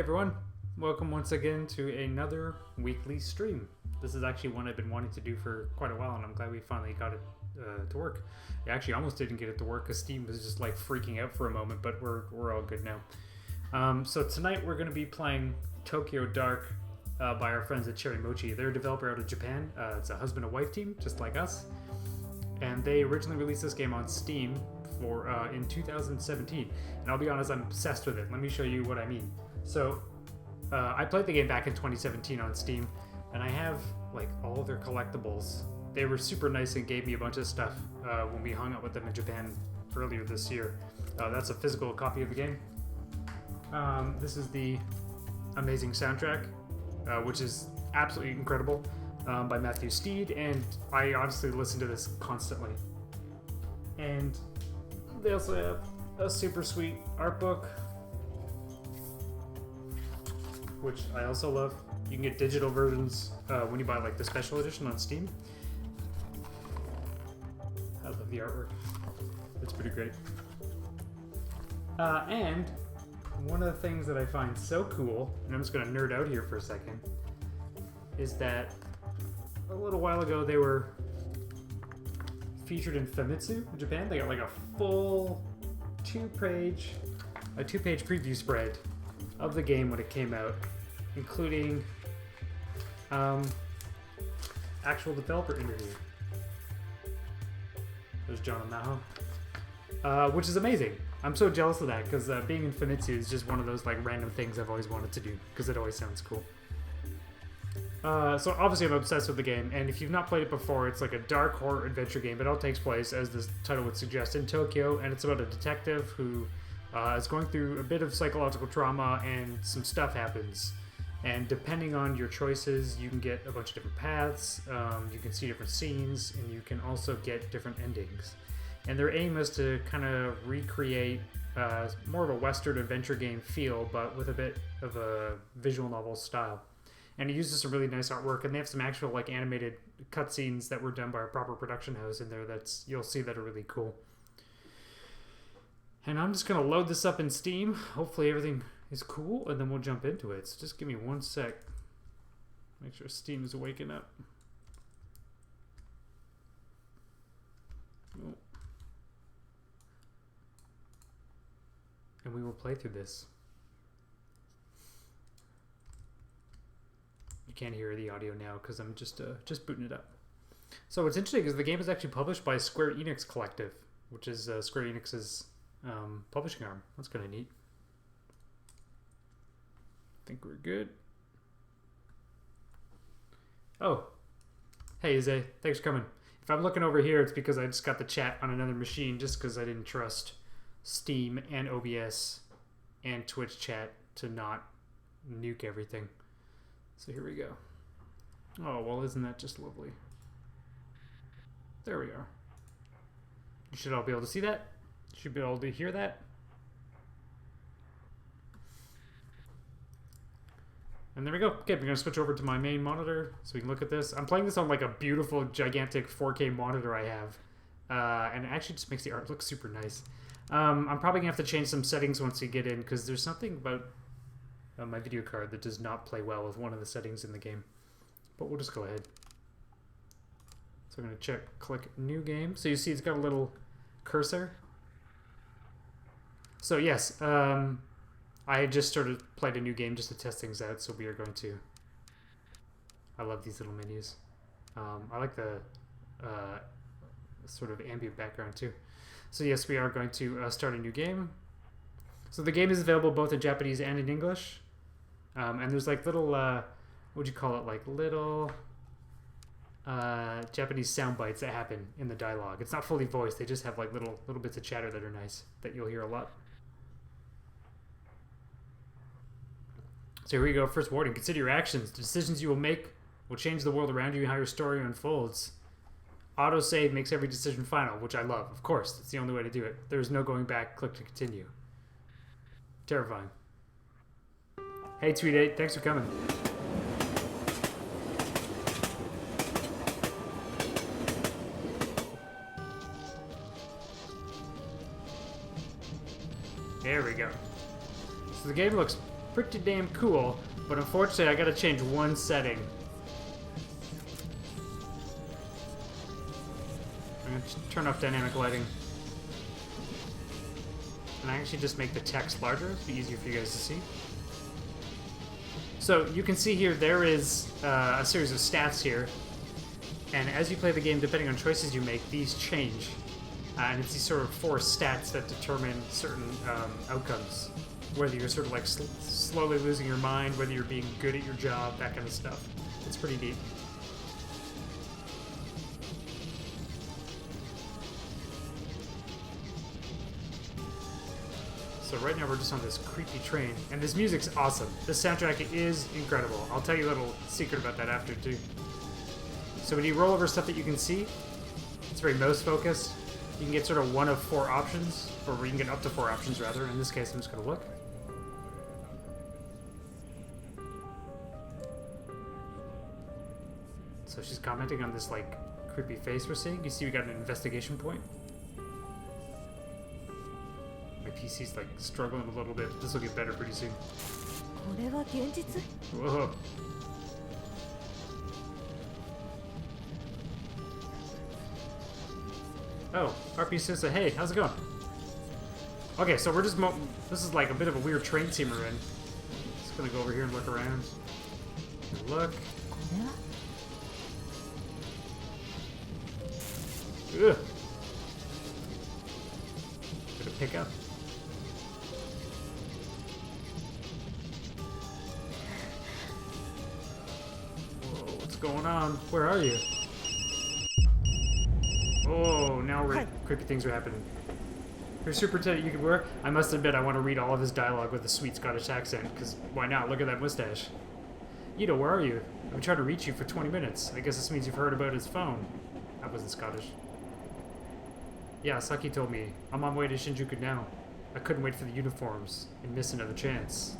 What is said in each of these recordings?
everyone, welcome once again to another weekly stream. This is actually one I've been wanting to do for quite a while, and I'm glad we finally got it to work. I actually almost didn't get it to work because Steam was just like freaking out for a moment, but we're all good now. So tonight we're going to be playing Tokyo Dark by our friends at CherryMochii. They're a developer out of Japan. It's a husband and wife team, just like us. And they originally released this game on Steam in 2017. And I'll be honest, I'm obsessed with it. Let me show you what I mean. So I played the game back in 2017 on Steam, and I have like all of their collectibles. They were super nice and gave me a bunch of stuff when we hung out with them in Japan earlier this year. That's a physical copy of the game. This is the amazing soundtrack, which is absolutely incredible, by Matthew Steed, and I honestly listen to this constantly. And they also have a super sweet art book, which I also love. You can get digital versions when you buy like the special edition on Steam. I love the artwork. It's pretty great. And one of the things that I find so cool, and I'm just going to nerd out here for a second, is that a little while ago they were featured in Famitsu in Japan. They got like a full two-page preview spread of the game when it came out, including actual developer interview. There's John and Maho, which is amazing. I'm so jealous of that because being in Famitsu is just one of those like random things I've always wanted to do because it always sounds cool. So obviously I'm obsessed with the game, and if you've not played it before, it's like a dark horror adventure game. It all takes place, as the title would suggest, in Tokyo, and it's about a detective who is going through a bit of psychological trauma, and some stuff happens. And depending on your choices, you can get a bunch of different paths, you can see different scenes, and you can also get different endings. And their aim is to kind of recreate more of a Western adventure game feel, but with a bit of a visual novel style. And it uses some really nice artwork, and they have some actual like animated cutscenes that were done by a proper production house in there you'll see that are really cool. And I'm just gonna load this up in Steam. Hopefully everything is cool, and then we'll jump into it. So just give me one sec. Make sure Steam is waking up. Oh. And we will play through this. You can't hear the audio now because I'm just booting it up. So what's interesting is the game is actually published by Square Enix Collective, which is Square Enix's publishing arm. That's kind of neat. I think we're good. Oh, hey Izzy, thanks for coming. If I'm looking over here, it's because I just got the chat on another machine just because I didn't trust Steam and OBS and Twitch chat to not nuke everything. So here we go. Oh, well, isn't that just lovely? There we are. You should all be able to see that. You should be able to hear that. And there we go. Okay, we're going to switch over to my main monitor so we can look at this. I'm playing this on like a beautiful, gigantic 4K monitor I have. And it actually just makes the art look super nice. I'm probably going to have to change some settings once you get in because there's something about my video card that does not play well with one of the settings in the game. But we'll just go ahead. So I'm going to click new game. So you see it's got a little cursor. So yes, I had just played a new game just to test things out, so we are going to... I love these little menus. I like the sort of ambient background too. So yes, we are going to start a new game. So the game is available both in Japanese and in English. And there's like little, what would you call it, like little Japanese sound bites that happen in the dialogue. It's not fully voiced, they just have like little bits of chatter that are nice, that you'll hear a lot. So here we go, first warning. Consider your actions. The decisions you will make will change the world around you and how your story unfolds. Autosave makes every decision final, which I love. Of course, it's the only way to do it. There's no going back, click to continue. Terrifying. Hey, Tweet 8, thanks for coming. There we go. So the game looks pretty damn cool, but unfortunately I gotta change one setting. I'm gonna turn off dynamic lighting. And I actually just make the text larger, it'll be easier for you guys to see. So you can see here there is a series of stats here, and as you play the game, depending on choices you make, these change. And it's these sort of 4 stats that determine certain outcomes. Whether you're sort of like slowly losing your mind, whether you're being good at your job, that kind of stuff. It's pretty neat. So right now we're just on this creepy train, and this music's awesome. This soundtrack is incredible. I'll tell you a little secret about that after too. So when you roll over stuff that you can see, it's very mouse focused. You can get sort of 1 of 4 options, or you can get up to 4 options rather. In this case, I'm just gonna look. So she's commenting on this like creepy face we're seeing. You see we got an investigation point. My PC's like struggling a little bit. This will get better pretty soon. Whoa. Oh, RP says, hey, how's it going? Okay, so we're just this is like a bit of a weird train scene we're in. Just gonna go over here and look around. Look. Ugh. Bit of pickup. Whoa, what's going on? Where are you? Oh, now creepy things are happening. Your superintendent you could work? I must admit I want to read all of his dialogue with a sweet Scottish accent, because why not? Look at that mustache. Ito, where are you? I've been trying to reach you for 20 minutes. I guess this means you've heard about his phone. That wasn't Scottish. Yeah, Saki told me. I'm on my way to Shinjuku now. I couldn't wait for the uniforms and miss another chance.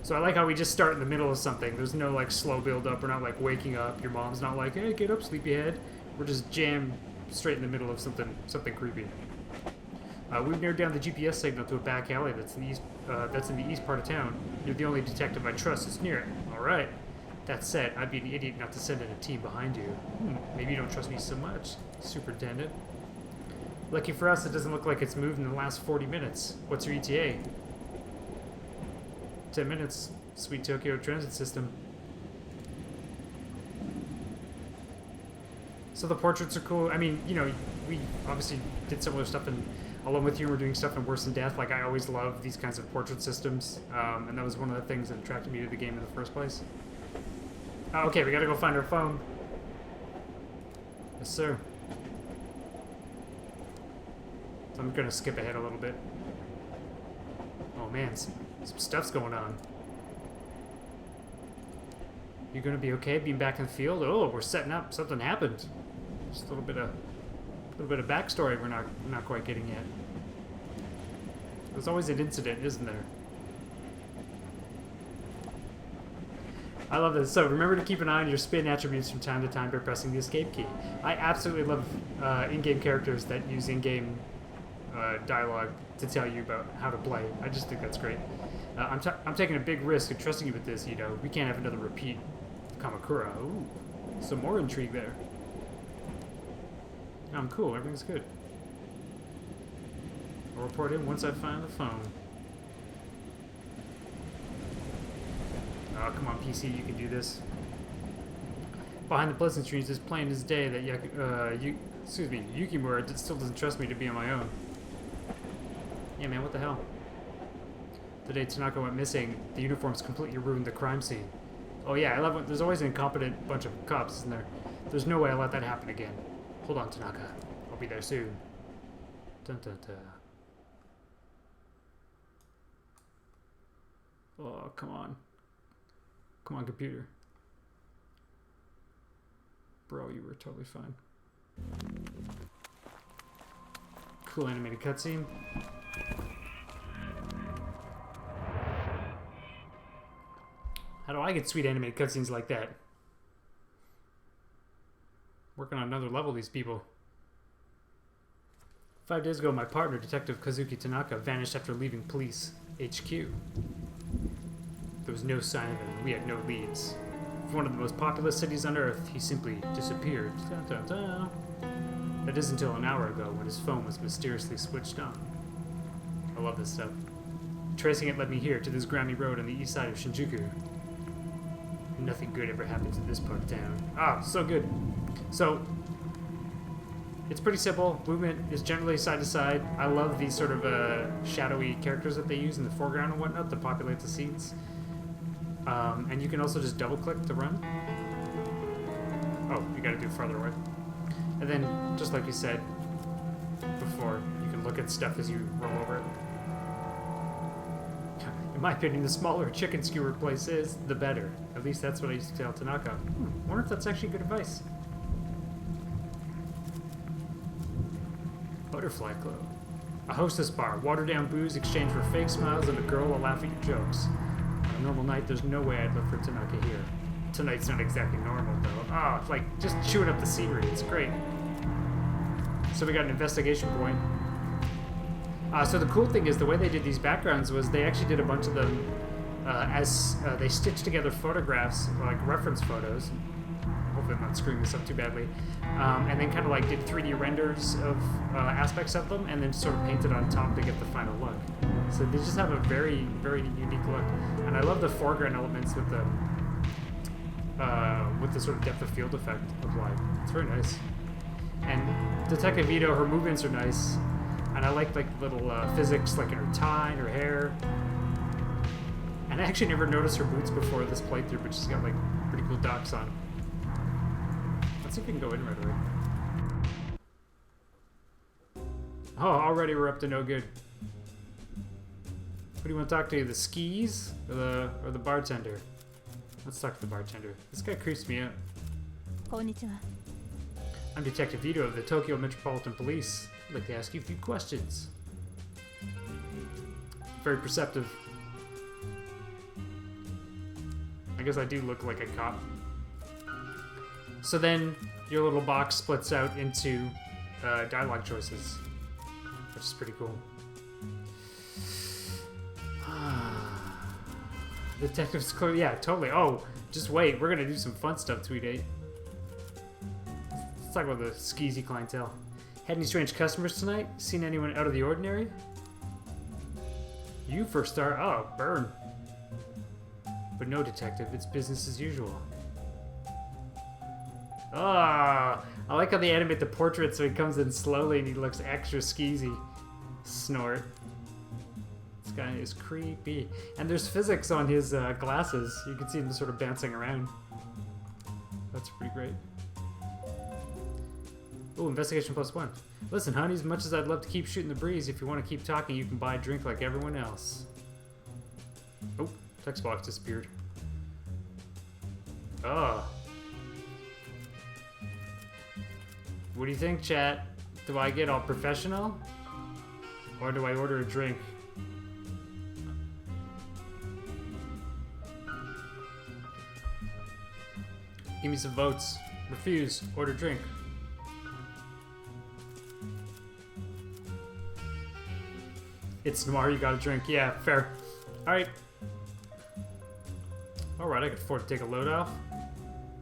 So I like how we just start in the middle of something. There's no like slow build up. We're not like waking up. Your mom's not like, hey, get up, sleepyhead. We're just jammed straight in the middle of something creepy. We've narrowed down the GPS signal to a back alley that's in the east part of town. You're the only detective I trust that's near it. All right. That said, I'd be an idiot not to send in a team behind you. Maybe you don't trust me so much, Superintendent. Lucky for us, it doesn't look like it's moved in the last 40 minutes. What's your ETA? 10 minutes. Sweet Tokyo transit system. So the portraits are cool. I mean, you know, we obviously did similar stuff in Alone With You. We're doing stuff in Worse Than Death. Like, I always love these kinds of portrait systems. And that was one of the things that attracted me to the game in the first place. Oh, okay, we gotta go find our phone. Yes, sir. So I'm gonna skip ahead a little bit. Oh man, some stuff's going on. You gonna be okay being back in the field? Oh, we're setting up. Something happened. Just a little bit of backstory we're not quite getting yet. There's always an incident, isn't there? I love this. So remember to keep an eye on your spin attributes from time to time by pressing the escape key. I absolutely love in-game characters that use in-game dialogue to tell you about how to play. I just think that's great. I'm taking a big risk of trusting you with this, you know. We can't have another repeat of Kamakura. Ooh, some more intrigue there. I'm cool. Everything's good. I'll report in once I find the phone. Oh, come on, PC, you can do this. Behind the pleasantries, it's plain as day that Yukimura still doesn't trust me to be on my own. Yeah, man, what the hell? The day Tanaka went missing, the uniforms completely ruined the crime scene. Oh yeah, I love it. There's always an incompetent bunch of cops, isn't there? There's no way I'll let that happen again. Hold on, Tanaka. I'll be there soon. Dun dun dun. Oh, come on. Come on, computer. Bro, you were totally fine. Cool animated cutscene. How do I get sweet animated cutscenes like that? Working on another level, these people. 5 days ago, my partner, Detective Kazuki Tanaka, vanished after leaving police HQ. There was no sign of him. We had no leads. For one of the most populous cities on Earth, he simply disappeared. Dun, dun, dun. That is until an hour ago when his phone was mysteriously switched on. I love this stuff. Tracing it led me here to this grimy road on the east side of Shinjuku. Nothing good ever happens in this part of town. Ah, so good. So, it's pretty simple. Movement is generally side to side. I love these sort of shadowy characters that they use in the foreground and whatnot to populate the scenes. And you can also just double click to run. Oh, you gotta do it farther away. And then, just like you said before, you can look at stuff as you roll over it. In my opinion, the smaller a chicken skewer place is, the better. At least that's what I used to tell Tanaka. Wonder if that's actually good advice. Butterfly Club. A hostess bar, watered down booze exchanged for fake smiles and a girl will laugh at your jokes. On a normal night, there's no way I'd look for Tanaka here. Tonight's not exactly normal, though. Ah, like, just chewing up the scenery. It's great. So we got an investigation point. So the cool thing is the way they did these backgrounds was they actually did a bunch of them as they stitched together photographs, like reference photos. Hopefully I'm not screwing this up too badly. And then kind of like did 3D renders of aspects of them and then sort of painted on top to get the final look. So they just have a very, very unique look. And I love the foreground elements with the sort of depth of field effect applied. It's very nice. And Detective Ito, her movements are nice. And I like little physics like in her tie and her hair. And I actually never noticed her boots before this playthrough, but she's got like pretty cool docks on. Let's see if we can go in right away. Oh, already we're up to no good. Who do you want to talk to? The skis or the bartender? Let's talk to the bartender. This guy creeps me out. Konnichiwa. I'm Detective Ito of the Tokyo Metropolitan Police. I'd like to ask you a few questions. Very perceptive. I guess I do look like a cop. So then your little box splits out into dialogue choices, which is pretty cool. Detective's clear. Yeah, totally. Oh, just wait. We're going to do some fun stuff, Tweet 8. Let's talk about the skeezy clientele. Had any strange customers tonight? Seen anyone out of the ordinary? You first star. Oh, burn. But no, detective. It's business as usual. Ah, I like how they animate the portrait so he comes in slowly and he looks extra skeezy. Snort. This guy is creepy. And there's physics on his glasses. You can see them sort of bouncing around. That's pretty great. Ooh, investigation +1. Listen, honey, as much as I'd love to keep shooting the breeze, if you want to keep talking, you can buy a drink like everyone else. Oh, text box disappeared. Oh. What do you think, chat? Do I get all professional? Or do I order a drink? Give me some votes. Refuse. Order drink. It's noir, you got a drink. Yeah, fair. Alright. Alright, I can afford to take a load off.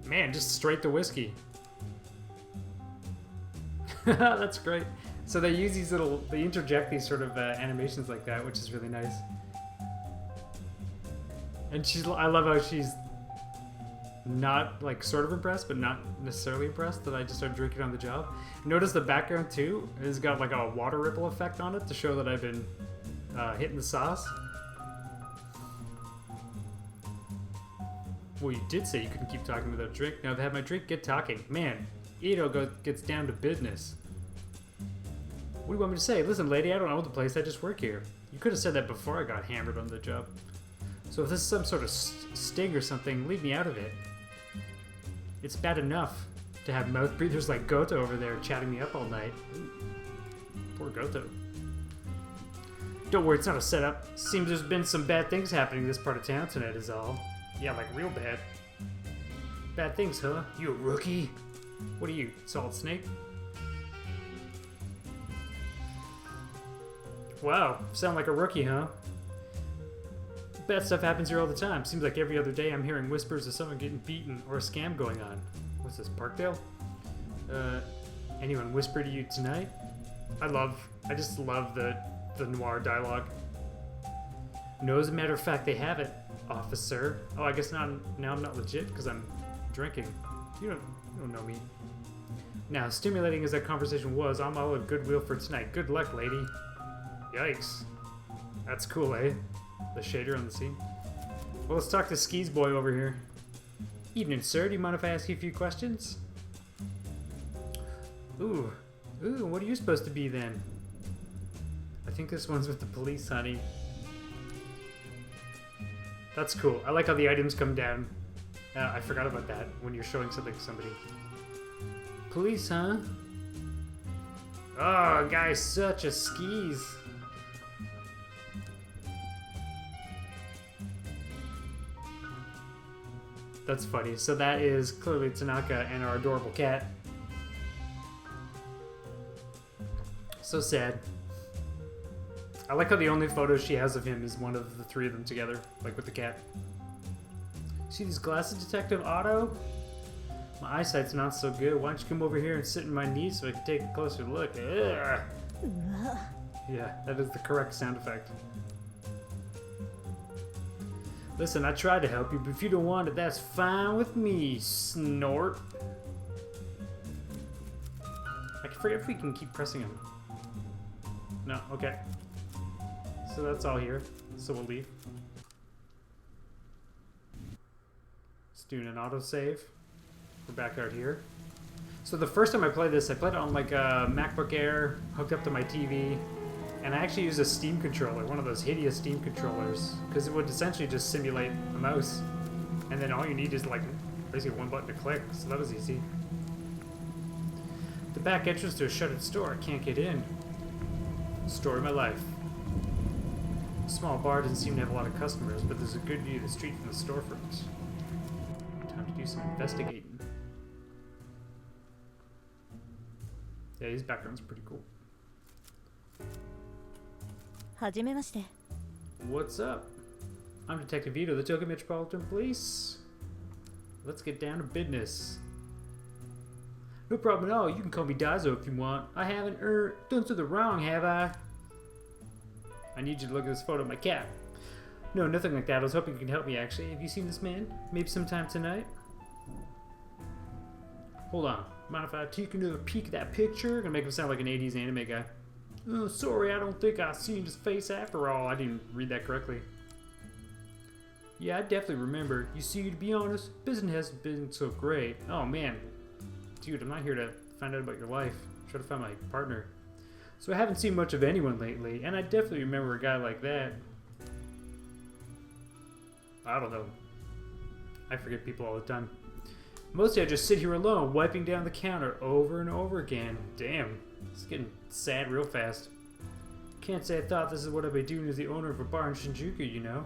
Man, just straight to whiskey. That's great. So they use these little, they interject these sort of animations like that, which is really nice. And I love how she's not, like, sort of impressed, but not necessarily impressed that I just started drinking on the job. Notice the background, too, has got, like, a water ripple effect on it to show that I've been hitting the sauce. Well, you did say you couldn't keep talking without a drink. Now I've had my drink, get talking. Man, Ito gets down to business. What do you want me to say? Listen, lady, I don't own the place, I just work here. You could have said that before I got hammered on the job. So if this is some sort of sting or something, leave me out of it. It's bad enough to have mouth breathers like Goto over there chatting me up all night. Ooh, poor Goto. Don't worry, it's not a setup. Seems there's been some bad things happening in this part of town tonight is all. Yeah, like real bad. Bad things, huh? You a rookie? What are you, Solid Snake? Wow, sound like a rookie, huh? bad stuff happens here all the time. Seems like every other day I'm hearing whispers of someone getting beaten or a scam going on. What's this, Parkdale? Anyone whisper to you tonight? I just love the noir dialogue. No, as a matter of fact, they have it, officer. Oh, I guess now I'm not legit because I'm drinking. You don't know me. Now, stimulating as that conversation was, I'm all of goodwill for tonight. Good luck, lady. Yikes. That's cool, eh? The shader on the scene. Well, let's talk to Skis boy over here. Evening, sir. Do you mind if I ask you a few questions? Ooh, what are you supposed to be then? I think this one's with the police, honey. That's cool. I like how the items come down. I forgot about that when you're showing something to somebody. Police, huh? Oh, guy's such a skis. That's funny. So that is clearly Tanaka and our adorable cat. So sad. I like how the only photo she has of him is one of the three of them together, like with the cat. See these glasses, Detective Otto? My eyesight's not so good. Why don't you come over here and sit in my knee so I can take a closer look? Ugh. Yeah, that is the correct sound effect. Listen, I tried to help you, but if you don't want it, that's fine with me, snort. I forget if we can keep pressing him. No, okay. So that's all here. So we'll leave. Let's do an autosave. We're back out here. So the first time I played this, I played it on like a MacBook Air, hooked up to my TV, and I actually used a Steam controller, one of those hideous Steam controllers, because it would essentially just simulate a mouse. And then all you need is like basically one button to click, so that was easy. The back entrance to a shuttered store, I can't get in. Story of my life. The small bar doesn't seem to have a lot of customers, but there's a good view of the street from the storefront. Time to do some investigating. Yeah, his background's pretty cool. What's up? I'm Detective Ito, the Tokyo Metropolitan Police. Let's get down to business. No problem at all. You can call me Daizo if you want. I haven't done something wrong, have I? I need you to look at this photo of my cat. No, nothing like that. I was hoping you can help me, actually. Have you seen this man? Maybe sometime tonight? Hold on. Mind if I take another peek at that picture? Gonna make him sound like an 80s anime guy. Oh, sorry, I don't think I seen his face after all. I didn't read that correctly. Yeah, I definitely remember. You see, to be honest, business hasn't been so great. Oh, man. Dude, I'm not here to find out about your life. I'm trying to find my partner. So I haven't seen much of anyone lately, and I definitely remember a guy like that. I don't know. I forget people all the time. Mostly I just sit here alone, wiping down the counter over and over again. Damn, it's getting sad real fast. Can't say I thought this is what I'd be doing as the owner of a bar in Shinjuku, you know?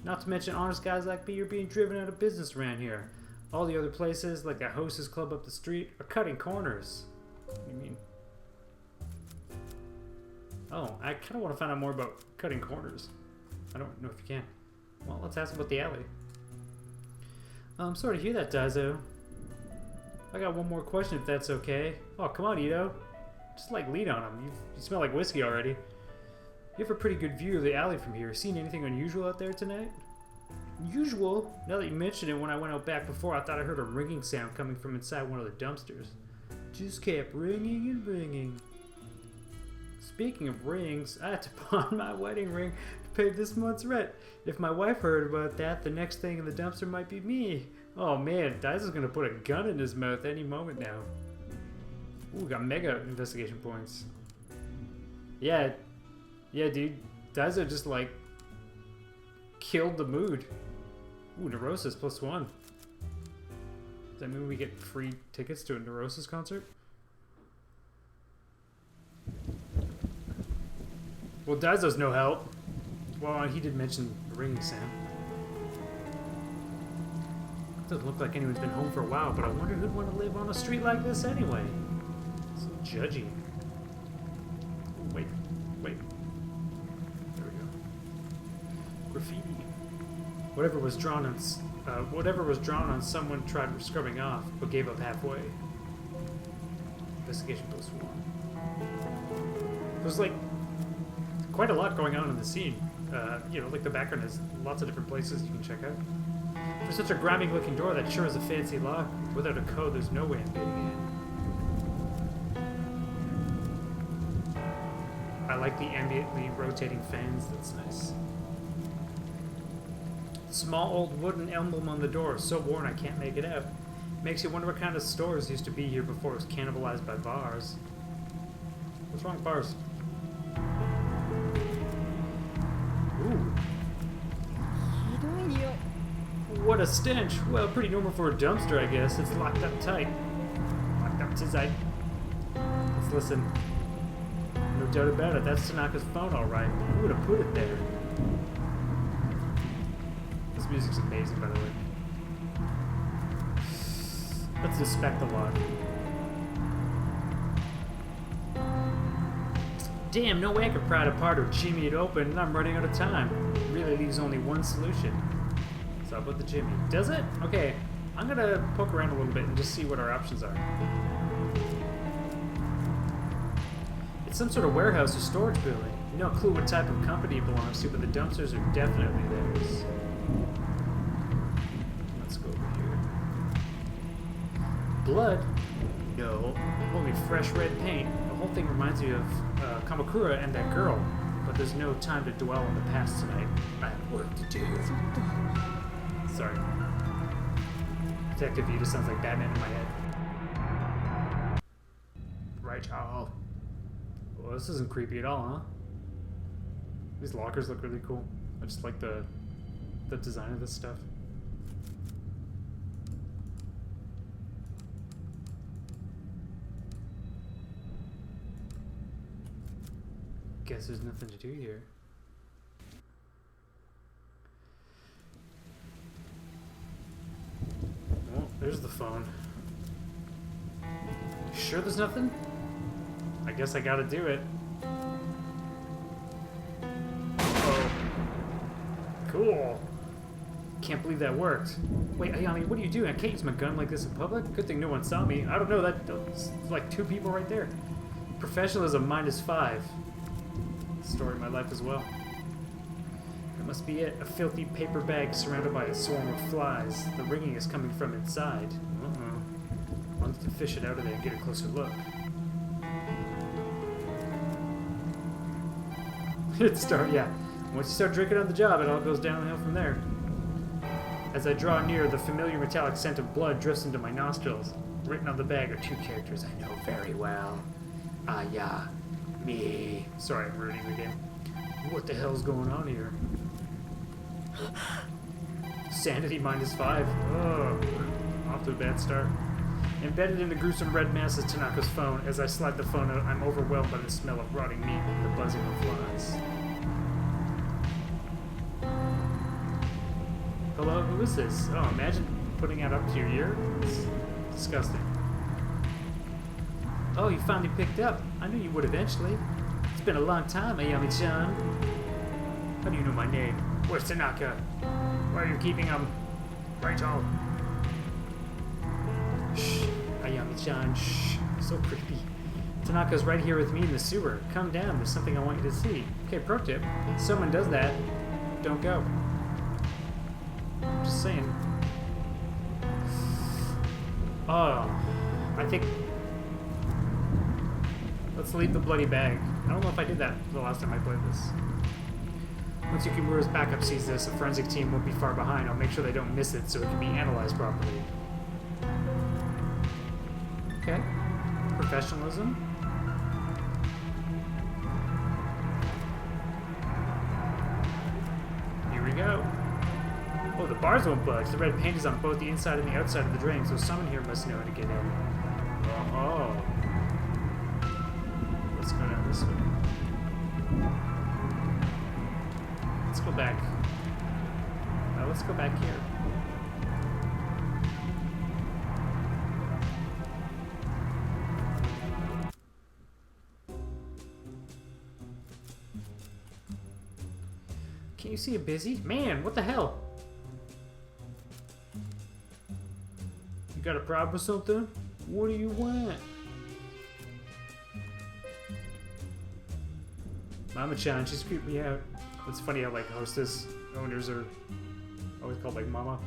Not to mention honest guys like me are being driven out of business around here. All the other places, like the Hostess Club up the street, are cutting corners. What do you mean? Oh, I kind of want to find out more about cutting corners. I don't know if you can. Well, let's ask about the alley. I'm sorry to hear that, Daizo. I got one more question if that's okay. Oh, come on, Ito. Just like lead on him. You smell like whiskey already. You have a pretty good view of the alley from here. Seen anything unusual out there tonight? Unusual? Now that you mention it, when I went out back before, I thought I heard a ringing sound coming from inside one of the dumpsters. Just kept ringing and ringing. Speaking of rings, I had to pawn my wedding ring to pay this month's rent. If my wife heard about that, the next thing in the dumpster might be me. Oh man, Daizo's gonna put a gun in his mouth any moment now. Ooh, got mega investigation points. Yeah, dude. Daizo just like killed the mood. Ooh, Neurosis +1. Does that mean we get free tickets to a Neurosis concert? Well, Daizo's no help. Well, he did mention the ringing sound. Doesn't look like anyone's been home for a while, but I wonder who'd want to live on a street like this anyway. So judgy. Wait. There we go. Whatever was drawn on someone tried scrubbing off, but gave up halfway. Investigation post 1. There's like quite a lot going on in the scene. You know, like the background has lots of different places you can check out. For such a grimy looking door, that sure is a fancy lock. Without a code, there's no way of getting in. I like the ambiently rotating fans, that's nice. Small old wooden emblem on the door, so worn I can't make it out. Makes you wonder what kind of stores used to be here before it was cannibalized by bars. What's wrong with bars? Ooh. What a stench. Well, pretty normal for a dumpster, I guess. It's locked up tight. Locked up tight. Let's listen. No doubt about it. That's Tanaka's phone, all right. Who would have put it there? This music's amazing, by the way. Let's inspect the lock. Damn, no way I could pry it apart or jimmy it open, and I'm running out of time. Really leaves only one solution. So I'll put the jimmy. Does it? Okay, I'm gonna poke around a little bit and just see what our options are. It's some sort of warehouse or storage building. No clue what type of company it belongs to, but the dumpsters are definitely theirs. Let's go over here. Blood? No, only fresh red paint. The whole thing reminds me of Kamakura and that girl, but there's no time to dwell on the past tonight. I have work to do. Sorry. Detective Vita sounds like Batman in my head. Right, oh. Well, this isn't creepy at all, huh? These lockers look really cool. I just like the design of this stuff. Guess there's nothing to do here. Well, there's the phone. Sure there's nothing? I guess I gotta do it. Oh. Cool. Can't believe that worked. Wait, Ayami, what are you doing? I can't use my gun like this in public? Good thing no one saw me. I don't know, that's like 2 people right there. Professionalism -5. Story of my life as well. That must be it. A filthy paper bag surrounded by a swarm of flies. The ringing is coming from inside. I'll need to fish it out of there and get a closer look. Yeah. Once you start drinking on the job, it all goes downhill from there. As I draw near, the familiar metallic scent of blood drifts into my nostrils. Written on the bag are 2 characters I know very well. Yeah. Me. Sorry, I'm ruining the game. What the hell's going on here? Sanity -5. Oh, off to a bad start. Embedded in the gruesome red mass is Tanaka's phone. As I slide the phone out, I'm overwhelmed by the smell of rotting meat and the buzzing of flies. Hello, who is this? Oh, imagine putting that up to your ear. It's disgusting. Oh, you finally picked up. I knew you would eventually. It's been a long time, Ayami-chan. How do you know my name? Where's Tanaka? Why are you keeping him? Right on. Shh, Ayami-chan, shh. So creepy. Tanaka's right here with me in the sewer. Come down, there's something I want you to see. Okay, pro tip. If someone does that, don't go. Just saying. Oh, I think... Let's leave the bloody bag. I don't know if I did that the last time I played this. Once Yukimura's backup sees this, a forensic team won't be far behind. I'll make sure they don't miss it so it can be analyzed properly. Okay. Professionalism. Here we go. Oh, the bars won't budge. The red paint is on both the inside and the outside of the drain, so someone here must know how to get in. Oh. Let's go down this way. Let's go back. Let's go back here. Can you see it busy? Man, what the hell? got a problem with something? What do you want? Mama-chan, she's creeped me out. It's funny how like hostess owners are always called like mama.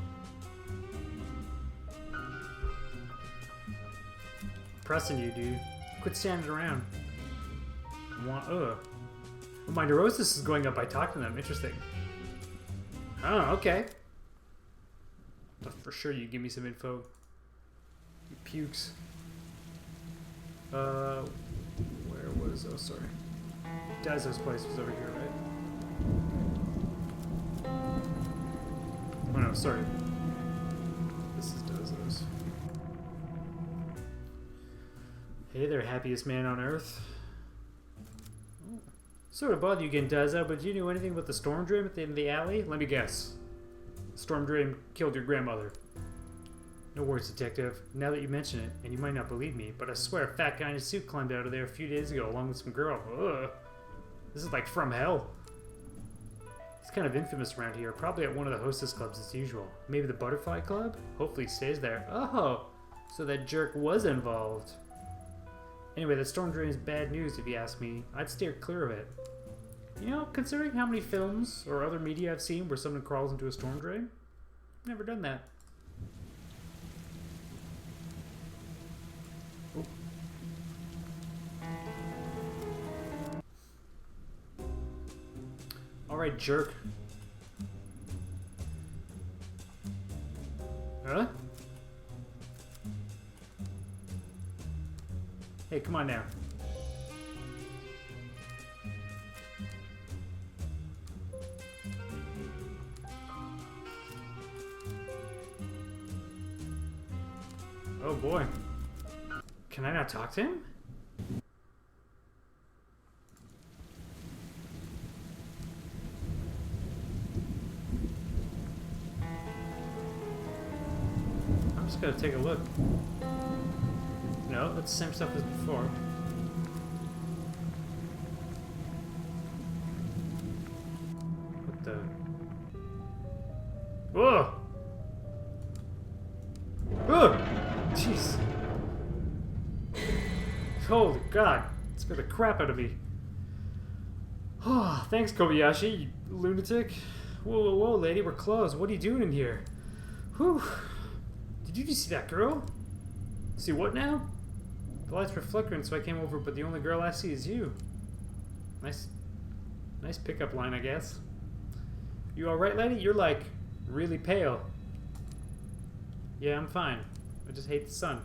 Pressing you, dude. Quit standing around. My neurosis is going up by talking to them. Interesting. Oh, okay. But for sure you give me some info. You pukes. Where was... Oh, sorry. Daizo's place was over here, right? Oh, no, sorry. This is Daizo's. Hey there, happiest man on Earth. Oh. Sort of bothered you again, Daizo, but do you know anything about the storm drain at the end of the alley? Let me guess. Storm drain killed your grandmother. No worries, detective. Now that you mention it, and you might not believe me, but I swear a fat guy in a suit climbed out of there a few days ago along with some girl. Ugh. This is like from hell. It's kind of infamous around here. Probably at one of the hostess clubs as usual. Maybe the Butterfly Club? Hopefully he stays there. Oh, so that jerk was involved. Anyway, the storm drain is bad news if you ask me. I'd steer clear of it. You know, considering how many films or other media I've seen where someone crawls into a storm drain, I've never done that. Oh. Alright, jerk. Huh? Hey, come on now. Oh boy. Can I not talk to him? I'm just gonna take a look. No, that's the same stuff as before. What the? Whoa! Oh! Jeez. Holy God. It scared the crap out of me. Oh, thanks, Kobayashi, you lunatic. Whoa, whoa, whoa, lady, we're closed. What are you doing in here? Whew. Did you just see that girl? See what now? The lights were flickering, so I came over, but the only girl I see is you. Nice pickup line, I guess. You alright, lady? You're, like, really pale. Yeah, I'm fine. I just hate the sun.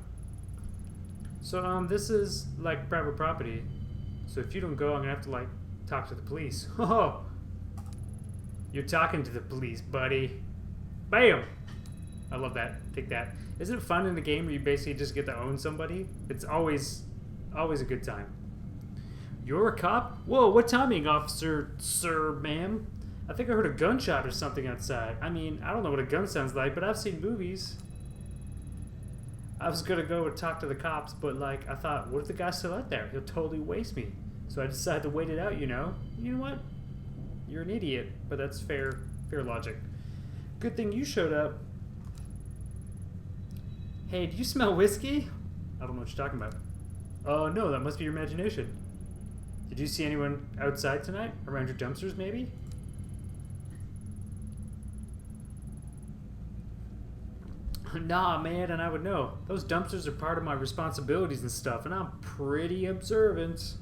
So, this is, like, private property. So if you don't go, I'm gonna have to, like, talk to the police. Oh! You're talking to the police, buddy. Bam! I love that. Take that. Isn't it fun in a game where you basically just get to own somebody? It's always a good time. You're a cop? Whoa, what timing, officer, sir, ma'am? I think I heard a gunshot or something outside. I mean, I don't know what a gun sounds like, but I've seen movies. I was gonna go and talk to the cops, but like, I thought, what if the guy's still out there? He'll totally waste me. So I decided to wait it out, you know? You know what? You're an idiot, but that's fair logic. Good thing you showed up. Hey, do you smell whiskey? I don't know what you're talking about. Oh, no, that must be your imagination. Did you see anyone outside tonight? Around your dumpsters, maybe? Nah, man, and I would know. Those dumpsters are part of my responsibilities and stuff, and I'm pretty observant.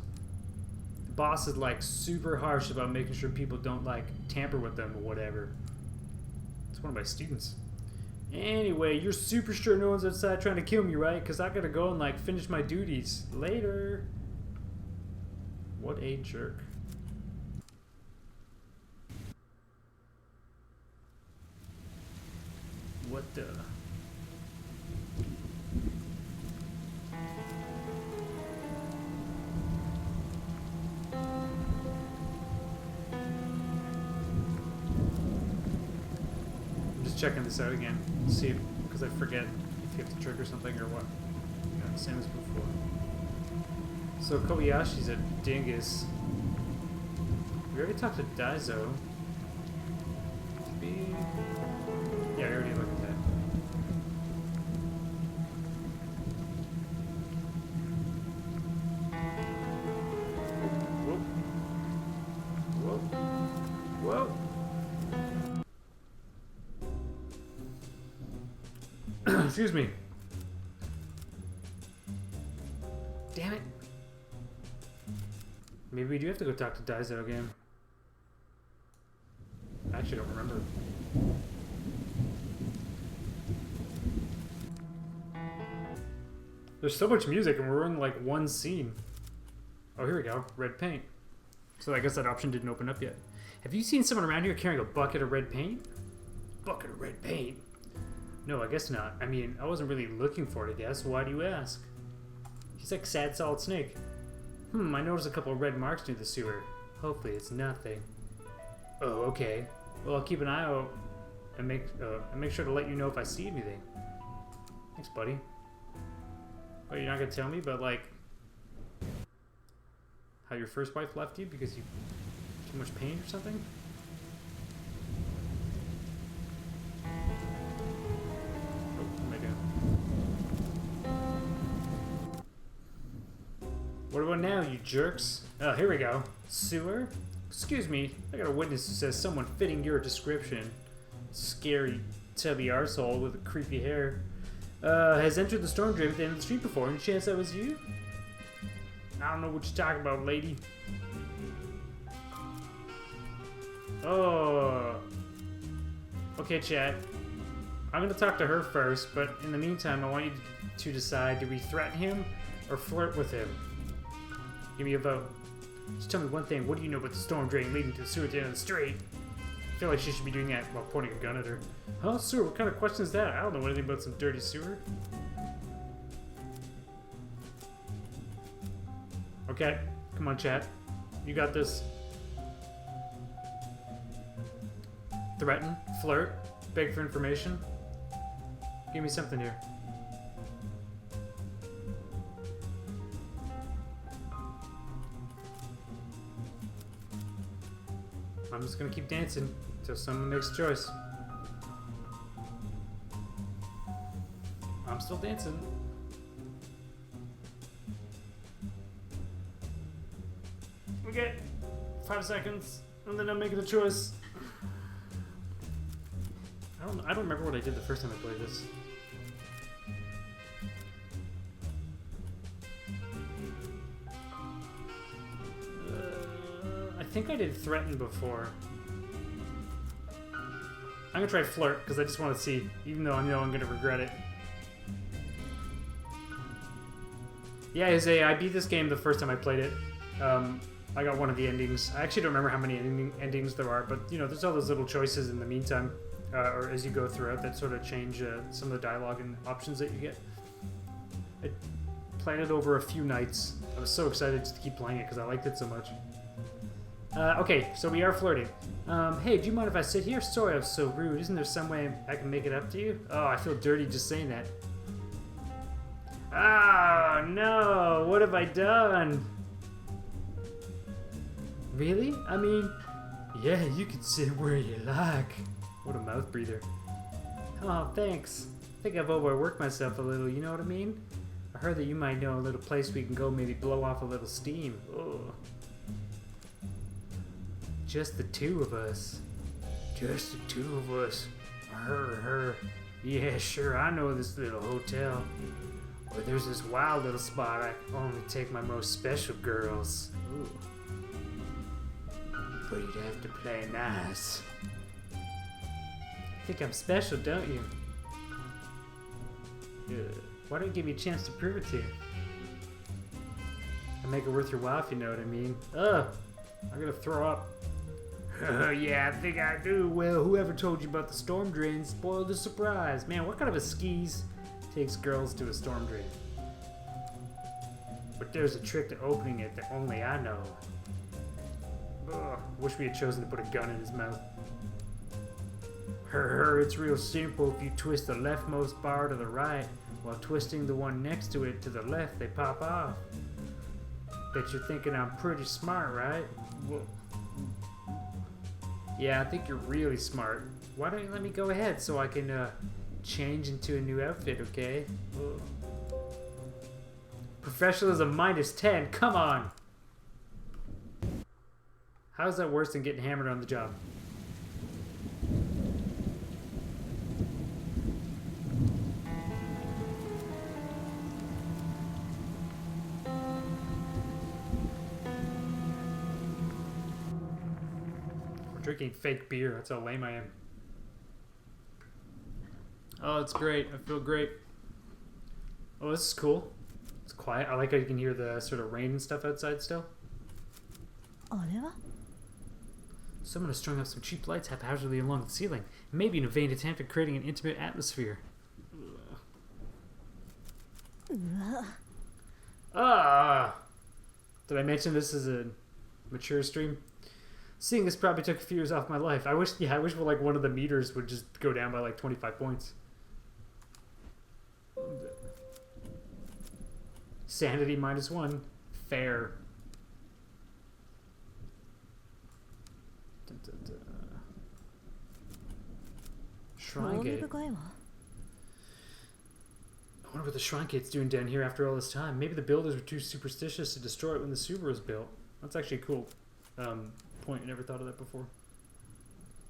The boss is, like, super harsh about making sure people don't, like, tamper with them or whatever. It's one of my students. Anyway, you're super sure no one's outside trying to kill me, right? Because I gotta go and, like, finish my duties. Later. What a jerk. What the... checking this out again, see, because I forget if you have to trigger something or what. Yeah, same as before. So Kobayashi's a dingus. We already talked to Daizo. Yeah, I already looked at that. Excuse me. Damn it. Maybe we do have to go talk to Daizo again. I actually don't remember. There's so much music and we're in like one scene. Oh, here we go. Red paint. So I guess that option didn't open up yet. Have you seen someone around here carrying a bucket of red paint? Bucket of red paint? No, I guess not. I mean, I wasn't really looking for it, I guess. Why do you ask? He's like Sad Solid Snake. I noticed a couple of red marks near the sewer. Hopefully it's nothing. Oh, okay. Well, I'll keep an eye out and make sure to let you know if I see anything. Thanks, buddy. Oh, you're not gonna tell me, but like how your first wife left you because you too much pain or something? Oh, what am I doing? What about now, you jerks? Oh, here we go. Sewer? Excuse me, I got a witness who says someone fitting your description. Scary, tubby arsehole with creepy hair. Has entered the storm drain at the end of the street before. Any chance that was you? I don't know what you're talking about, lady. Oh. Okay, chat. I'm gonna talk to her first, but in the meantime, I want you to decide, do we threaten him or flirt with him? Give me a vote. Just tell me one thing. What do you know about the storm drain leading to the sewer at the end of the street? I feel like she should be doing that while pointing a gun at her. Huh? Sewer? What kind of question is that? I don't know anything about some dirty sewer. Okay. Come on, chat. You got this. Threaten. Flirt. Beg for information. Give me something here. I'm just gonna keep dancing until someone makes a choice. I'm still dancing. Okay, 5 seconds, and then I'm making a choice. I don't remember what I did the first time I played this. I think I did threaten before. I'm gonna try flirt because I just want to see, even though I know I'm gonna regret it. Yeah, I beat this game the first time I played it. I got one of the endings. I actually don't remember how many endings there are, but you know, there's all those little choices in the meantime, or as you go throughout, that sort of change some of the dialogue and options that you get. I played it over a few nights. I was so excited just to keep playing it because I liked it so much. Okay, so we are flirting. Hey, do you mind if I sit here? Sorry I was so rude. Isn't there some way I can make it up to you? Oh, I feel dirty just saying that. Ah, no! What have I done? Really? I mean, yeah, you can sit where you like. What a mouth breather. Oh, thanks. I think I've overworked myself a little, you know what I mean? I heard that you might know a little place we can go maybe blow off a little steam. Ugh. Just the two of us. Just the two of us. Her. Yeah, sure, I know this little hotel. Or there's this wild little spot I only take my most special girls. Ooh. But you'd have to play nice. You think I'm special, don't you? Why don't you give me a chance to prove it to you? I make it worth your while, if you know what I mean. Ugh, I'm gonna throw up. Yeah, I think I do. Well, whoever told you about the storm drain spoiled the surprise. Man, what kind of a skis takes girls to a storm drain? But there's a trick to opening it that only I know. Ugh, wish we had chosen to put a gun in his mouth. It's real simple. If you twist the leftmost bar to the right, while twisting the one next to it to the left, they pop off. Bet you're thinking I'm pretty smart, right? Well, yeah, I think you're really smart. Why don't you let me go ahead so I can change into a new outfit, okay? Ugh. Professionalism -10, come on! How's that worse than getting hammered on the job? Drinking fake beer. That's how lame I am. Oh, it's great. I feel great. Oh, this is cool. It's quiet. I like how you can hear the sort of rain and stuff outside still. Someone has strung up some cheap lights haphazardly along the ceiling, maybe in a vain attempt at creating an intimate atmosphere. Ah! Did I mention this is a mature stream? Seeing this probably took a few years off my life. I wish like one of the meters would just go down by like 25 points. Sanity -1. Fair. Shrine gate. I wonder what the shrine gate's doing down here after all this time. Maybe the builders were too superstitious to destroy it when the Subaru was built. That's actually a cool point. I never thought of that before.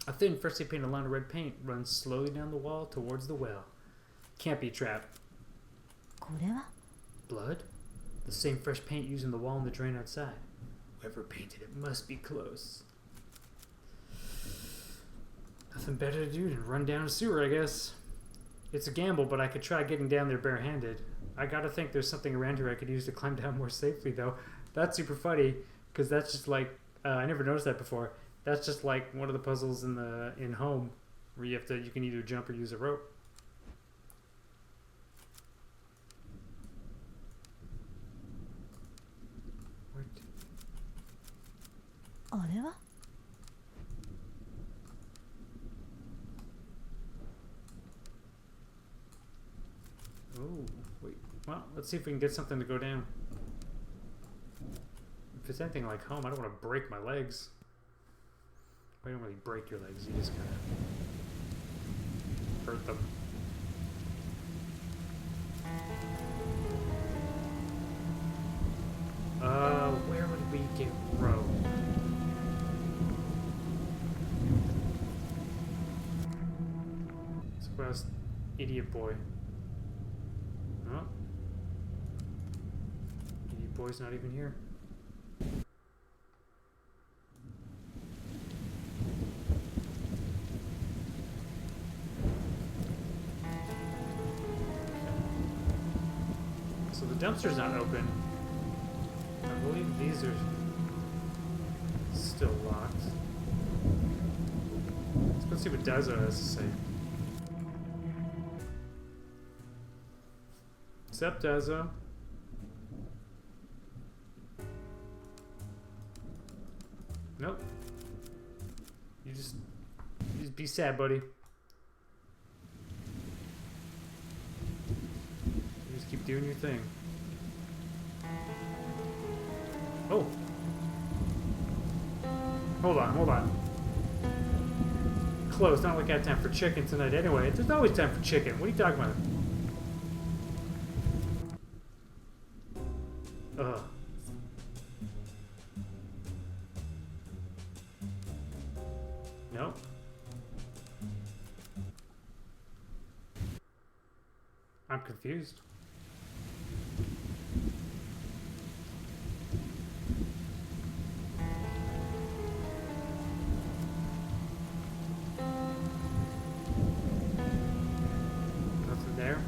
A thin, freshly painted line of red paint runs slowly down the wall towards the well. Can't be a trap. Blood? The same fresh paint used in the wall and the drain outside. Whoever painted it must be close. Nothing better to do than run down a sewer, I guess. It's a gamble, but I could try getting down there barehanded. I gotta think there's something around here I could use to climb down more safely, though. That's super funny, because that's just like... I never noticed that before. That's just like one of the puzzles in Home, where you can either jump or use a rope. Oh, wait. Well, let's see if we can get something to go down. If it's anything like Home, I don't want to break my legs. Well, you don't really break your legs, you just kind of hurt them. Where would we get rope? Where's Idiot Boy? Oh. Idiot Boy's not even here. So the dumpster's not open. I believe these are still locked. Let's go see what Dazo has to say. What's up, Dazo? Nope. You just be sad, buddy. You just keep doing your thing. Oh. Hold on. Closed. Not like I have time for chicken tonight anyway. There's always time for chicken. What are you talking about? Ugh. No. I'm confused. Nothing there.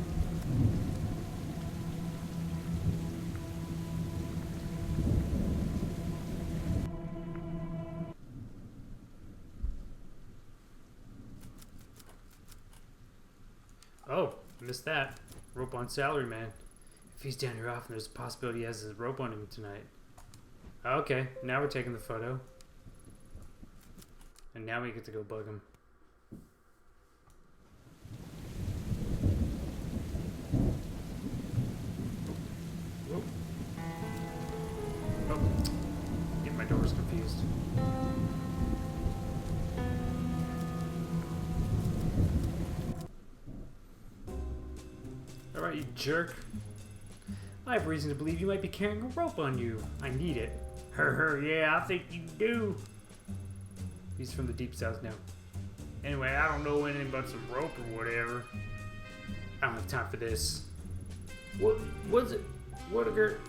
Oh, missed that. Rope on salary, man. If he's down here often, there's a possibility he has his rope on him tonight. Okay, now we're taking the photo. And now we get to go bug him. Whoa. Oh, get my doors confused. Alright, you jerk. I have reason to believe you might be carrying a rope on you. I need it. Yeah, I think you do. He's from the deep south now. Anyway, I don't know anything about some rope or whatever. I don't have time for this. What was it? What occurred?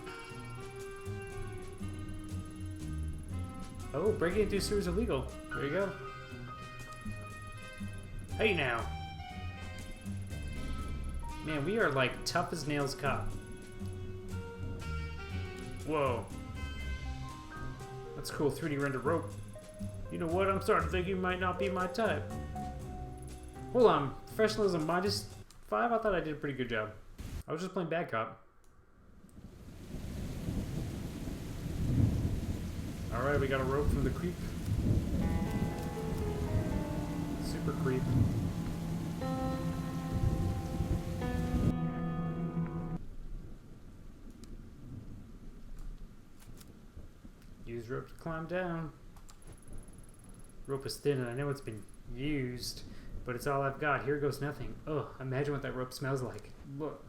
Oh, breaking into sewer is illegal. There you go. Hey now. Man, we are like tough as nails cop. Whoa. That's cool 3D render rope. You know what? I'm starting to think you might not be my type. Hold on. Professionalism -5? I thought I did a pretty good job. I was just playing bad cop. Alright, we got a rope from the creep. Super creep. Use rope to climb down. Rope is thin and I know it's been used, but it's all I've got. Here goes nothing. Ugh, imagine what that rope smells like. Look.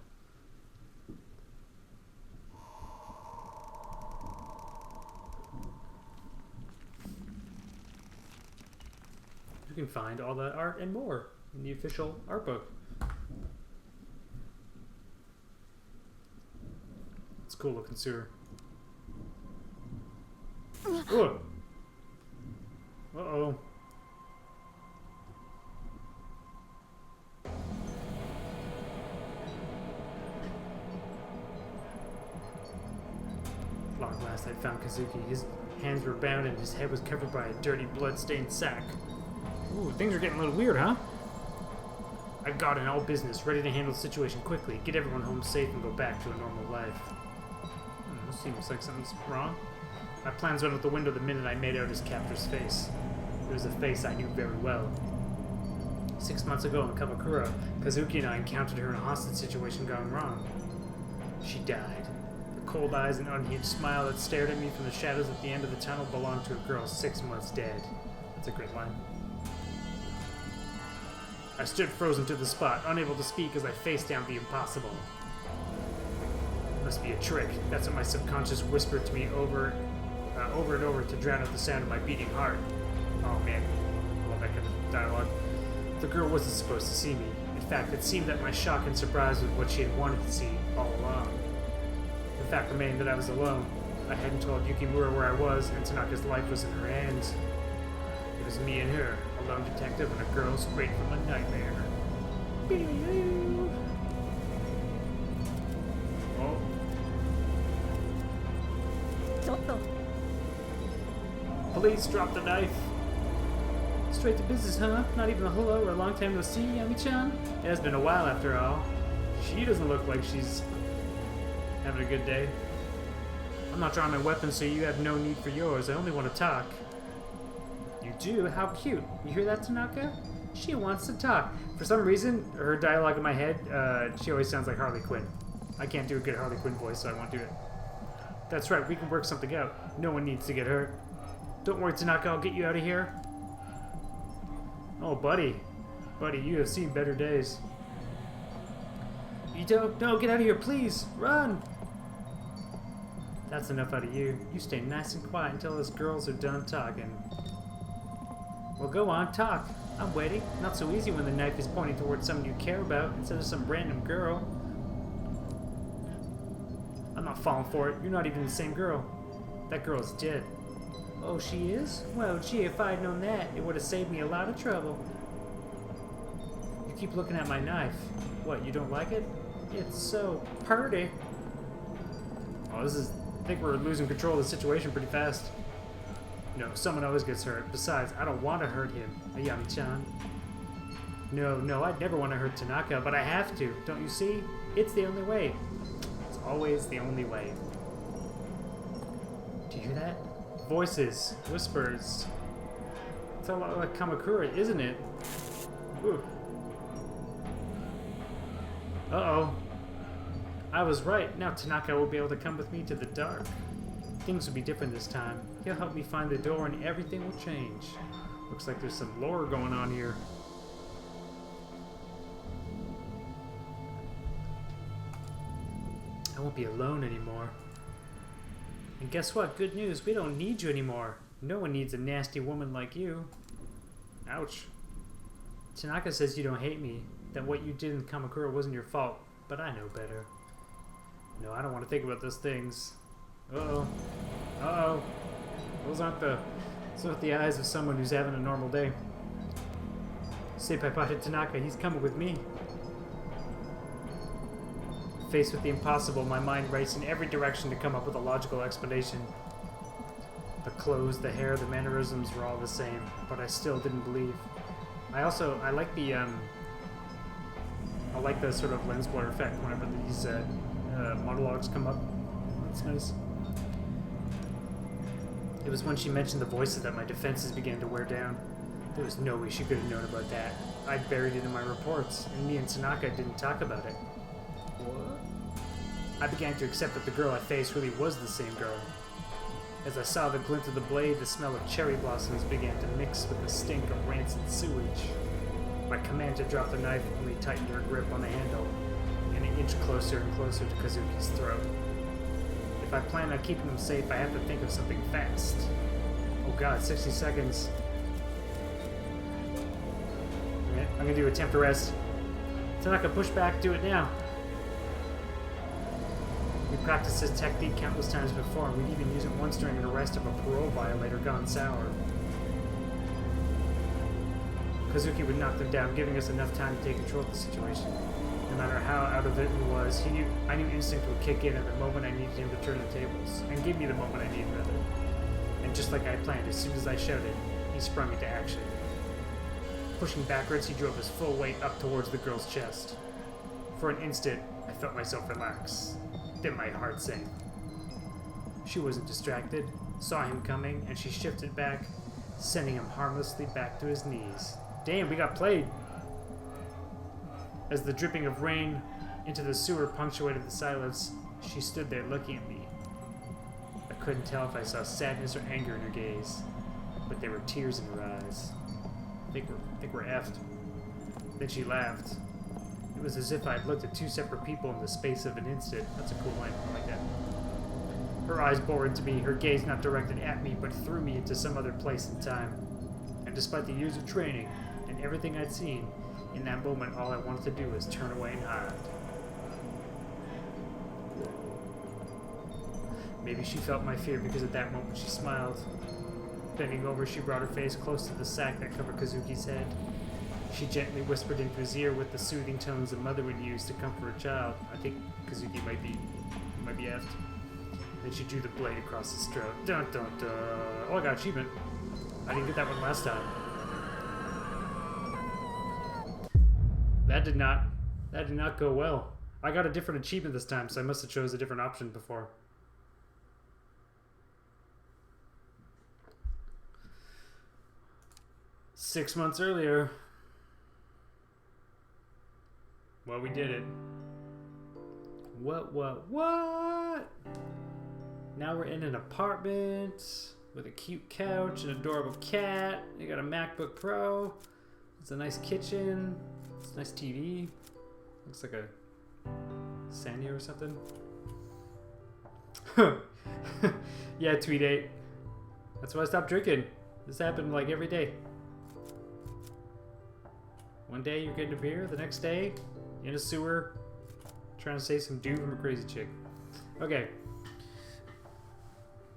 You can find all that art and more in the official art book. It's a cool looking sewer. Whoa. Uh-oh. Long last I found Kazuki. His hands were bound and his head was covered by a dirty, blood-stained sack. Ooh, things are getting a little weird, huh? I've got an all business, ready to handle the situation quickly, get everyone home safe and go back to a normal life. Seems like something's wrong. My plans went out the window the minute I made out his captor's face. It was a face I knew very well. 6 months ago in Kamakura, Kazuki and I encountered her in a hostage situation gone wrong. She died. The cold eyes and unhinged smile that stared at me from the shadows at the end of the tunnel belonged to a girl 6 months dead. That's a great line. I stood frozen to the spot, unable to speak as I faced down the impossible. Must be a trick. That's what my subconscious whispered to me over and over to drown out the sound of my beating heart. Oh man, I love that kind of dialogue. The girl wasn't supposed to see me. In fact, it seemed that my shock and surprise was what she had wanted to see all along. The fact remained that I was alone. I hadn't told Yukimura where I was, and Tanaka's life was in her hands. It was me and her, a lone detective and a girl straight from a nightmare. Oh. Police, drop the knife. Straight to business, huh? Not even a hello or a long time no see, Yami-chan? It has been a while after all. She doesn't look like she's having a good day. I'm not drawing my weapon, so you have no need for yours. I only want to talk. You do? How cute. You hear that, Tanaka? She wants to talk. For some reason, her dialogue in my head, she always sounds like Harley Quinn. I can't do a good Harley Quinn voice, so I won't do it. That's right, we can work something out. No one needs to get hurt. Don't worry, Tanaka, I'll get you out of here. Oh, buddy. Buddy, you have seen better days. Ito, no, get out of here, please. Run! That's enough out of you. You stay nice and quiet until those girls are done talking. Well, go on, talk. I'm waiting. Not so easy when the knife is pointing towards someone you care about instead of some random girl. I'm not falling for it. You're not even the same girl. That girl is dead. Oh, she is? Well, gee, if I had known that, it would have saved me a lot of trouble. You keep looking at my knife. What, you don't like it? It's so pretty. Oh, this is... I think we're losing control of the situation pretty fast. No, someone always gets hurt. Besides, I don't want to hurt him, Ayami-chan. No, I'd never want to hurt Tanaka, but I have to. Don't you see? It's the only way. It's always the only way. Do you hear that? Voices, whispers. It's a lot like Kamakura, isn't it? Ooh. Uh-oh. I was right. Now Tanaka will be able to come with me to the dark. Things will be different this time. He'll help me find the door and everything will change. Looks like there's some lore going on here. I won't be alone anymore. And guess what? Good news. We don't need you anymore. No one needs a nasty woman like you. Ouch. Tanaka says you don't hate me. That what you did in Kamakura wasn't your fault. But I know better. No, I don't want to think about those things. Uh-oh. Uh-oh. Those aren't the eyes of someone who's having a normal day. Senpai Tanaka, he's coming with me. Faced with the impossible, my mind raced in every direction to come up with a logical explanation. The clothes, the hair, the mannerisms were all the same, but I still didn't believe. I like the sort of lens blur effect whenever these monologues come up. That's nice. It was when she mentioned the voices that my defenses began to wear down. There was no way she could have known about that. I'd buried it in my reports, and me and Tanaka didn't talk about it. What? I began to accept that the girl I faced really was the same girl. As I saw the glint of the blade, the smell of cherry blossoms began to mix with the stink of rancid sewage. My command to drop the knife only tightened her grip on the handle, and it inched closer and closer to Kazuki's throat. If I plan on keeping him safe, I have to think of something fast. Oh god, 60 seconds. Okay, I'm gonna do attempt arrest. Tanaka, push back, do it now. We practiced this technique countless times before, and we'd even used it once during an arrest of a parole violator gone sour. Kazuki would knock them down, giving us enough time to take control of the situation. No matter how out of it he was, I knew instinct would kick in at the moment I needed him to turn the tables, and give me the moment I needed, rather. And just like I planned, as soon as I shouted, he sprung into action. Pushing backwards, he drove his full weight up towards the girl's chest. For an instant, I felt myself relax. Then my heart sank. She wasn't distracted, saw him coming, and she shifted back, sending him harmlessly back to his knees. Damn, we got played! As the dripping of rain into the sewer punctuated the silence, she stood there looking at me. I couldn't tell if I saw sadness or anger in her gaze, but there were tears in her eyes. I think we're effed. Then she laughed. It was as if I had looked at two separate people in the space of an instant. That's a cool line. I like that. Her eyes bored into me, her gaze not directed at me, but threw me into some other place and time. And despite the years of training and everything I'd seen, in that moment all I wanted to do was turn away and hide. Maybe she felt my fear because at that moment she smiled. Bending over, she brought her face close to the sack that covered Kazuki's head. She gently whispered into his ear with the soothing tones a mother would use to comfort a child. I think Kazuki might be effed. Then she drew the blade across his throat. Dun dun dun. Oh, I got achievement. I didn't get that one last time. That did not go well. I got a different achievement this time, so I must have chose a different option before. Six months earlier. Well, we did it. What? Now we're in an apartment with a cute couch, an adorable cat. You got a MacBook Pro. It's a nice kitchen. It's a nice TV. Looks like a Sanyo or something. Yeah, Tweet 8. That's why I stopped drinking. This happened like every day. One day you're getting a beer, the next day in a sewer trying to say some dude from a crazy chick. Okay.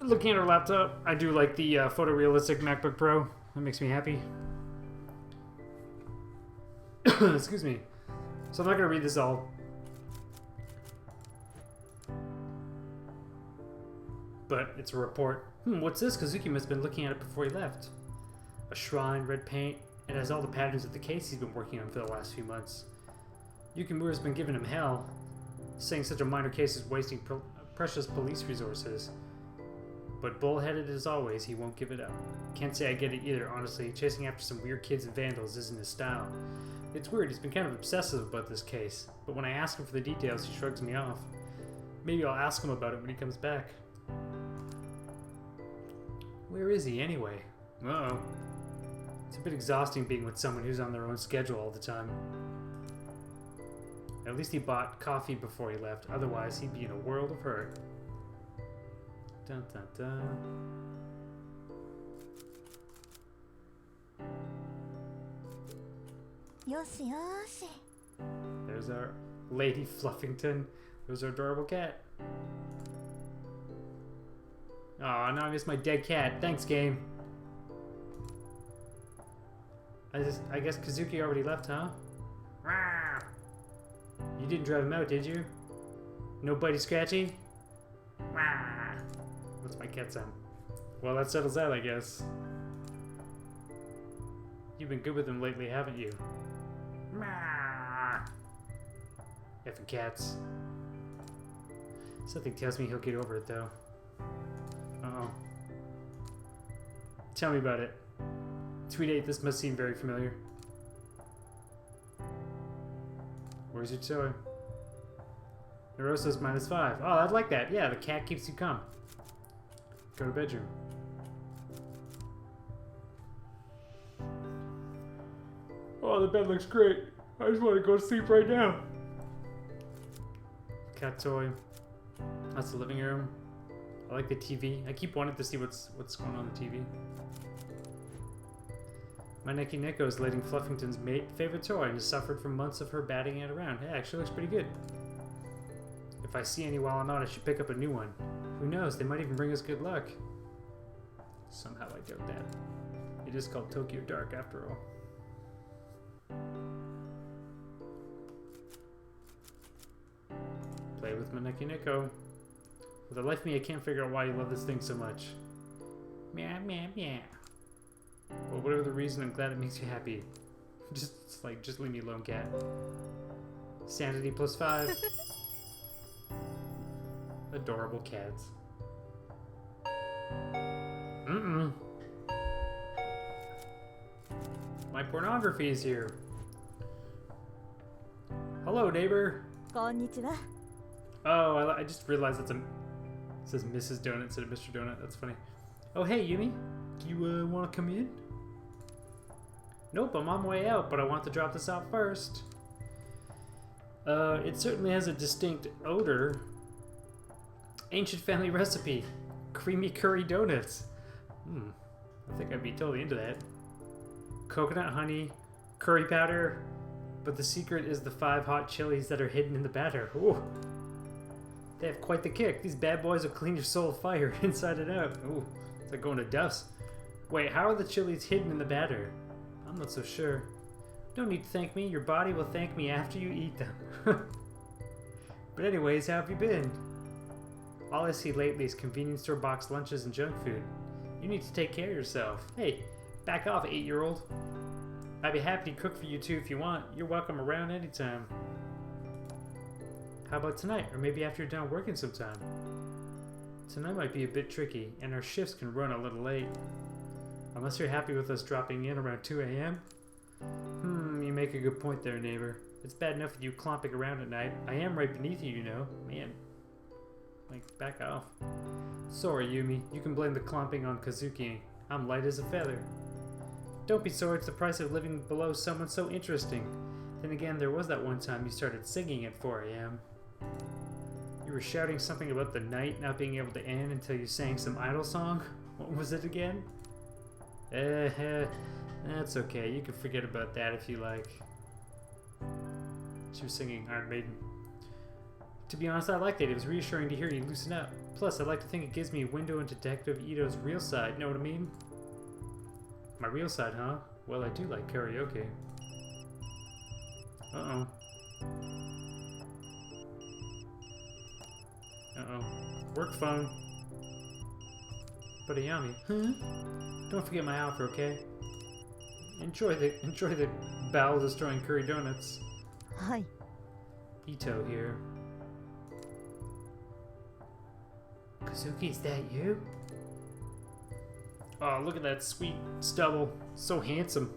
Looking at her laptop, I do like the photorealistic MacBook Pro. That makes me happy. Excuse me. So I'm not going to read this all. But it's a report. What's this? Kazuki must have been looking at it before he left. A shrine, red paint. It has all the patterns of the case he's been working on for the last few months. Yukimura's been giving him hell, saying such a minor case is wasting precious police resources. But bullheaded as always, he won't give it up. Can't say I get it either, honestly. Chasing after some weird kids and vandals isn't his style. It's weird, he's been kind of obsessive about this case, but when I ask him for the details, he shrugs me off. Maybe I'll ask him about it when he comes back. Where is he, anyway? Uh-oh. It's a bit exhausting being with someone who's on their own schedule all the time. At least he bought coffee before he left, otherwise he'd be in a world of hurt. Dun dun dun. There's our Lady Fluffington. There's our adorable cat. Aw, now I miss my dead cat. Thanks, game. I guess Kazuki already left, huh? You didn't drive him out, did you? Nobody scratchy? What's my cat sound? Well, that settles that, I guess. You've been good with him lately, haven't you? Effing cats. Something tells me he'll get over it, though. Uh-oh. Tell me about it. Tweet 8, this must seem very familiar. Where's your toy? Neurosis -5. Oh, I'd like that. Yeah, the cat keeps you calm. Go to bedroom. Oh, the bed looks great. I just want to go to sleep right now. Cat toy. That's the living room. I like the TV. I keep wanting to see what's going on the TV. My Neki Neko is letting Fluffington's favorite toy and has suffered from months of her batting it around. It actually looks pretty good. If I see any while I'm out, I should pick up a new one. Who knows, they might even bring us good luck. Somehow I doubt that. It is called Tokyo Dark after all. Play with my Neki Neko. For the life of me, I can't figure out why you love this thing so much. Meow, meow, meow. Well, whatever the reason, I'm glad it makes you happy. Just leave me alone, cat. Sanity +5. Adorable cats. My pornography is here. Hello, neighbor. Konnichiwa. Oh, I just realized it says Mrs. Donut instead of Mr. Donut. That's funny. Oh, hey, Yumi. You want to come in? Nope, I'm on my way out, but I want to drop this out first. It certainly has a distinct odor. Ancient family recipe. Creamy curry donuts. I think I'd be totally into that. Coconut honey, curry powder, but the secret is the 5 hot chilies that are hidden in the batter. Ooh. They have quite the kick. These bad boys will clean your soul of fire inside and out. Ooh, it's like going to Duff's. Wait, how are the chilies hidden in the batter? I'm not so sure. Don't need to thank me. Your body will thank me after you eat them. But anyways, how have you been? All I see lately is convenience store box lunches and junk food. You need to take care of yourself. Hey, back off, 8-year-old. I'd be happy to cook for you too if you want. You're welcome around anytime. How about tonight, or maybe after you're done working sometime? Tonight might be a bit tricky, and our shifts can run a little late. Unless you're happy with us dropping in around 2 a.m.? You make a good point there, neighbor. It's bad enough with you clomping around at night. I am right beneath you, you know. Man. Like, back off. Sorry, Yumi. You can blame the clomping on Kazuki. I'm light as a feather. Don't be sorry, it's the price of living below someone so interesting. Then again, there was that one time you started singing at 4 a.m. You were shouting something about the night not being able to end until you sang some idol song? What was it again? That's okay. You can forget about that if you like. She was singing Iron Maiden. To be honest, I liked it. It was reassuring to hear you loosen up. Plus, I like to think it gives me a window into Detective Ito's real side. Know what I mean? My real side, huh? Well, I do like karaoke. Uh-oh. Uh-oh. Work phone. But Ayami. Huh? Don't forget my offer, okay? Enjoy the bowel-destroying curry donuts. Hi. Ito here. Kazuki, is that you? Oh, look at that sweet stubble. So handsome.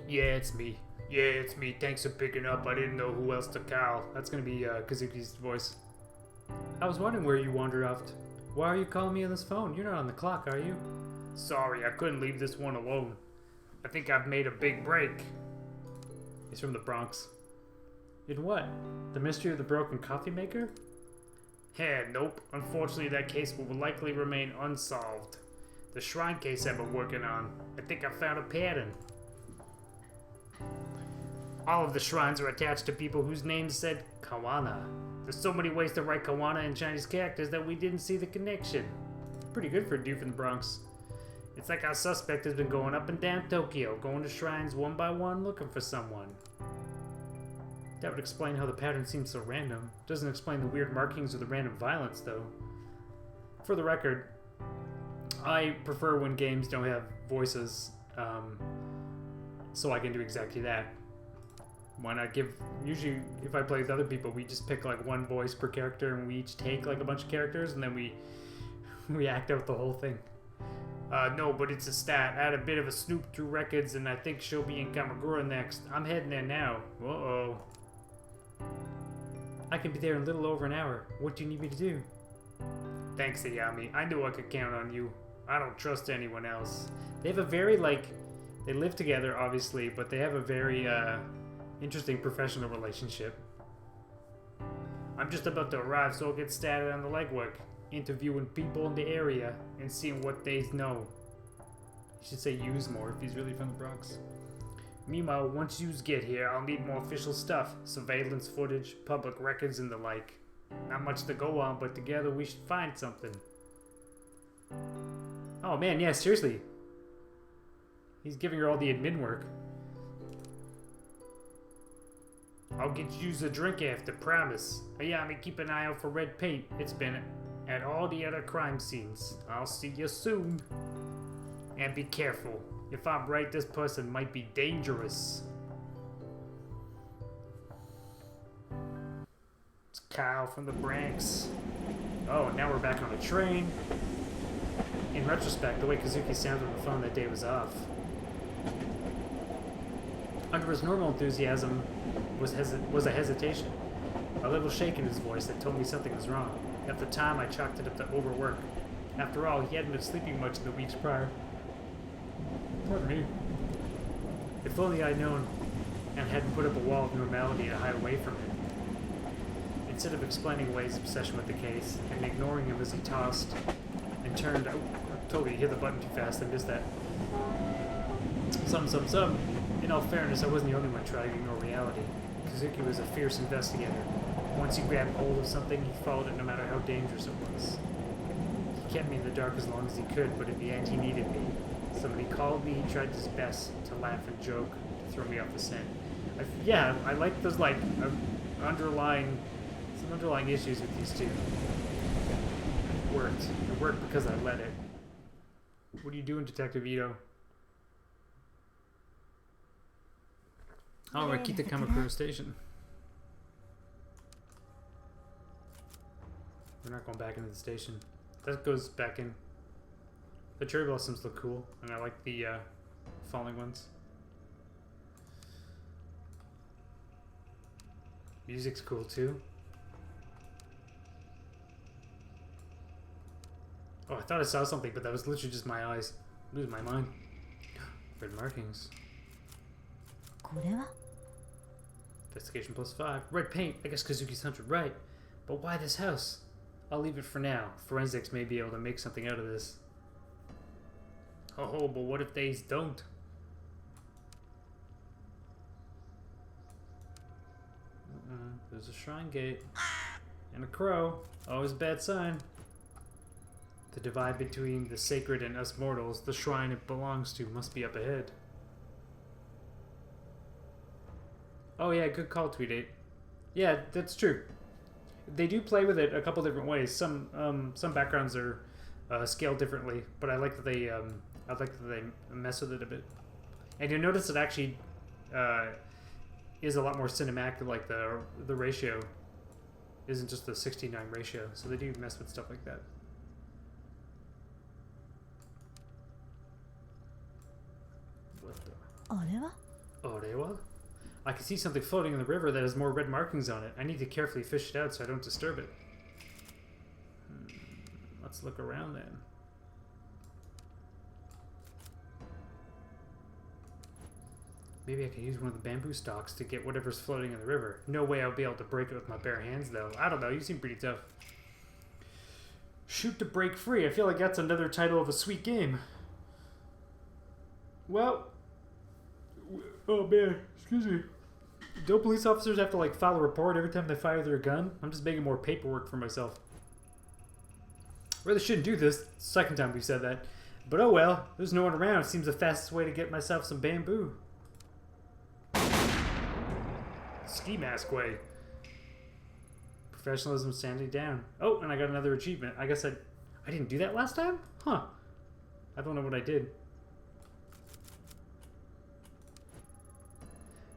Yeah, it's me. Yeah, it's me. Thanks for picking up. I didn't know who else to call. That's gonna be Kazuki's voice. I was wondering where you wandered off to. Why are you calling me on this phone? You're not on the clock, are you? Sorry, I couldn't leave this one alone. I think I've made a big break. He's from the Bronx. In what? The mystery of the broken coffee maker? Nope. Unfortunately, that case will likely remain unsolved. The shrine case I've been working on. I think I found a pattern. All of the shrines are attached to people whose names said Kawana. There's so many ways to write Kawana in Chinese characters that we didn't see the connection. Pretty good for a dude from the Bronx. It's like our suspect has been going up and down Tokyo, going to shrines one by one, looking for someone. That would explain how the pattern seems so random. Doesn't explain the weird markings or the random violence, though. For the record, I prefer when games don't have voices, so I can do exactly that. Why not give... Usually, if I play with other people, we just pick, like, one voice per character, and we each take, like, a bunch of characters, and then we act out the whole thing. No, but it's a stat. I had a bit of a snoop through records, and I think she'll be in Kamakura next. I'm heading there now. Uh-oh. I can be there in a little over an hour. What do you need me to do? Thanks, Ayami. I knew I could count on you. I don't trust anyone else. They have a very, like... They live together, obviously, but they have a very, interesting professional relationship. I'm just about to arrive, so I'll get started on the legwork. Interviewing people in the area and seeing what they know. You should say use more if he's really from the Bronx. Meanwhile, once yous get here, I'll need more official stuff. Surveillance footage, public records, and the like. Not much to go on, but together we should find something. Oh man, yeah, seriously. He's giving her all the admin work. I'll get yous a drink after, promise. Ayami, keep an eye out for red paint. It's been at all the other crime scenes. I'll see you soon. And be careful. If I'm right, this person might be dangerous. It's Kyle from the Bronx. Oh, now we're back on a train. In retrospect, the way Kazuki sounded on the phone that day was off. Under his normal enthusiasm was a hesitation. A little shake in his voice that told me something was wrong. At the time, I chalked it up to overwork. After all, he hadn't been sleeping much in the weeks prior. Pardon me. If only I'd known and hadn't put up a wall of normality to hide away from him. Instead of explaining away his obsession with the case and ignoring him as he tossed and turned... Oh, I totally hit the button too fast. I missed that. Some. In all fairness, I wasn't the only one trying to ignore reality. Kazuki was a fierce investigator. Once he grabbed hold of something, he followed it no matter how dangerous it was. He kept me in the dark as long as he could, but in the end he needed me. So when he called me, he tried his best to laugh and joke, to throw me off the scent. I like those, like, some underlying issues with these two. It worked. It worked because I let it. What are you doing, Detective Ito? Oh, Akita Kamakura Station. We're not going back into the station. That goes back in. The cherry blossoms look cool, and I like the falling ones. Music's cool too. Oh, I thought I saw something, but that was literally just my eyes. Losing my mind. Red markings. Investigation +5. Red paint. I guess Kazuki's hunted right. But why this house? I'll leave it for now. Forensics may be able to make something out of this. Oh, but what if they don't? There's a shrine gate. And a crow. Always a bad sign. The divide between the sacred and us mortals, the shrine it belongs to, must be up ahead. Oh yeah, good call, Tweet8. Yeah, that's true. They do play with it a couple different ways. Some backgrounds are scaled differently, but I like that they mess with it a bit. And you'll notice it actually is a lot more cinematic. Like the ratio isn't just the 69 ratio, so they do mess with stuff like that. What the? Orewa? I can see something floating in the river that has more red markings on it. I need to carefully fish it out so I don't disturb it. Let's look around then. Maybe I can use one of the bamboo stalks to get whatever's floating in the river. No way I'll be able to break it with my bare hands, though. I don't know, you seem pretty tough. Shoot to break free. I feel like that's another title of a sweet game. Well... Oh man, excuse me. Don't police officers have to like file a report every time they fire their gun? I'm just making more paperwork for myself. Really shouldn't do this. Second time we said that. But oh well, there's no one around. Seems the fastest way to get myself some bamboo. Ski mask way. Professionalism standing down. Oh, and I got another achievement. I guess I didn't do that last time? Huh. I don't know what I did.